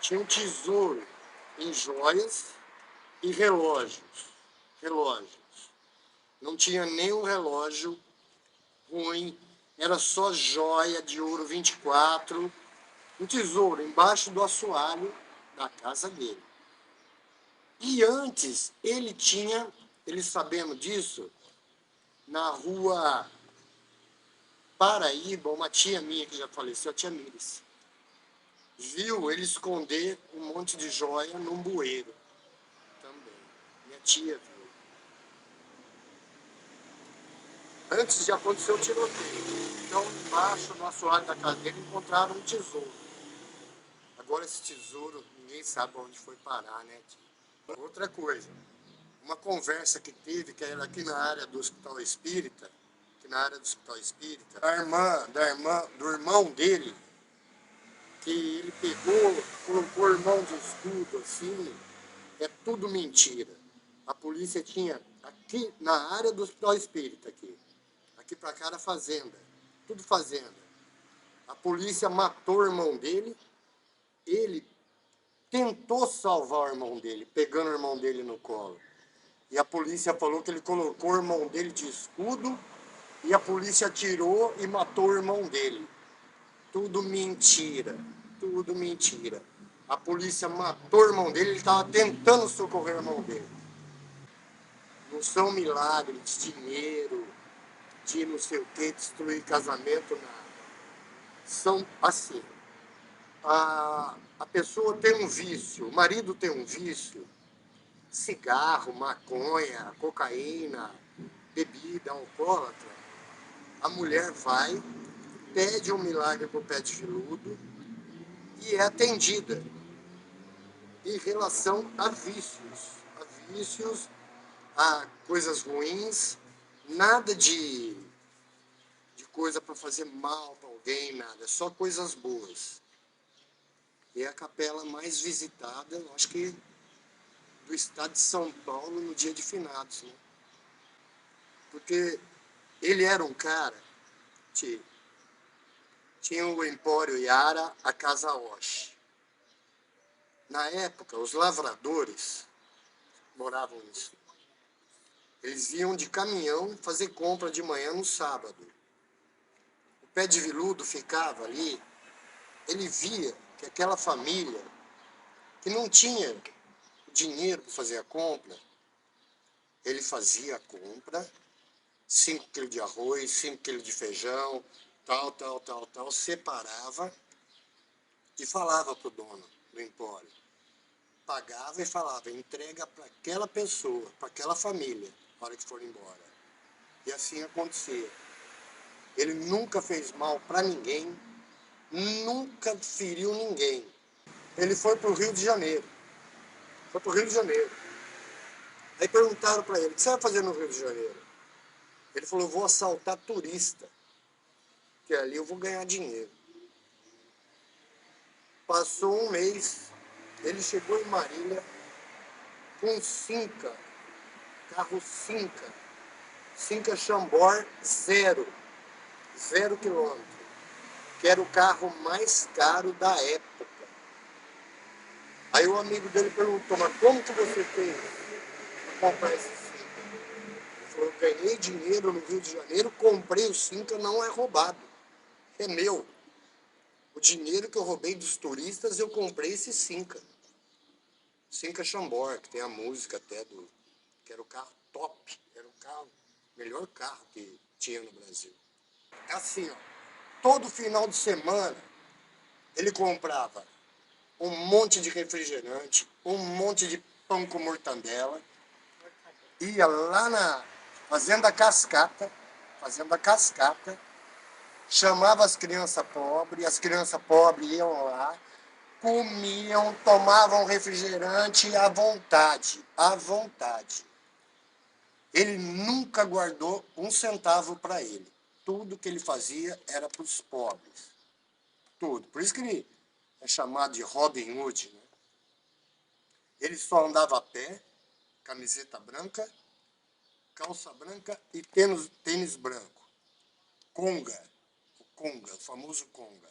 tinha um tesouro em joias e relógios. Não tinha nenhum relógio ruim, era só joia de ouro 24, um tesouro embaixo do assoalho da casa dele. E antes, ele sabendo disso, na rua Paraíba, uma tia minha que já faleceu, a tia Mires, viu ele esconder um monte de joia num bueiro também. Minha tia viu. Antes de acontecer o tiroteio. Então, embaixo, no assoalho da casa dele, encontraram um tesouro. Agora, esse tesouro, ninguém sabe onde foi parar, né, tia? Outra coisa, uma conversa que teve, que era aqui na área do Hospital Espírita, do irmão dele, que ele pegou, colocou o irmão de estudo, assim, é tudo mentira. A polícia tinha, aqui na área do Hospital Espírita, aqui pra cá era fazenda, tudo fazenda. A polícia matou o irmão dele, ele tentou salvar o irmão dele, pegando o irmão dele no colo. E a polícia falou que ele colocou o irmão dele de escudo e a polícia atirou e matou o irmão dele. Tudo mentira. A polícia matou o irmão dele, ele estava tentando socorrer o irmão dele. Não são milagres de dinheiro, de não sei o que, destruir casamento, nada. São assim. A pessoa tem um vício, o marido tem um vício, cigarro, maconha, cocaína, bebida, alcoólatra. A mulher vai, pede um milagre para o pé de veludo e é atendida em relação a vícios, a coisas ruins, nada de coisa para fazer mal para alguém, nada, só coisas boas. E é a capela mais visitada, eu acho que do estado de São Paulo no dia de finados, né? Porque ele era um cara, tinha o Empório Yara, a Casa Osh. Na época, os lavradores moravam nisso. Eles iam de caminhão fazer compra de manhã no sábado. O pé de veludo ficava ali, ele via que aquela família que não tinha dinheiro para fazer a compra, ele fazia a compra, 5 quilos de arroz, 5 quilos de feijão, tal, separava e falava para o dono do empório. Pagava e falava, entrega para aquela pessoa, para aquela família, na hora que for embora. E assim acontecia. Ele nunca fez mal para ninguém, nunca feriu ninguém. Ele foi para o Rio de Janeiro. Aí perguntaram para ele, o que você vai fazer no Rio de Janeiro? Ele falou, eu vou assaltar turista, que ali eu vou ganhar dinheiro. Passou um mês, ele chegou em Marília com Cinca, carro Cinca Chambord 0 quilômetro, que era o carro mais caro da época. Aí o amigo dele perguntou, mas como que você fez para comprar esse Cinca? Ele falou, eu ganhei dinheiro no Rio de Janeiro, comprei o Cinca, não é roubado, é meu. O dinheiro que eu roubei dos turistas, eu comprei esse Cinca. Cinca Chambord, que tem a música até que era o carro top, era o melhor carro que tinha no Brasil. Assim, ó, todo final de semana ele comprava um monte de refrigerante, um monte de pão com mortandela, ia lá na Fazenda Cascata, chamava as crianças pobres iam lá, comiam, tomavam refrigerante à vontade. Ele nunca guardou um centavo para ele. Tudo que ele fazia era para os pobres. Tudo. Por isso que ele é chamado de Robin Hood, né? Ele só andava a pé, camiseta branca, calça branca e tênis branco. Conga, o famoso conga.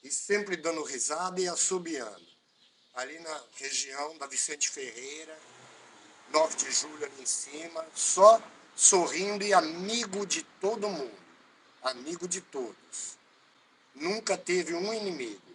E sempre dando risada e assobiando. Ali na região da Vicente Ferreira, 9 de julho ali em cima, só sorrindo e amigo de todo mundo. Amigo de todos. Nunca teve um inimigo.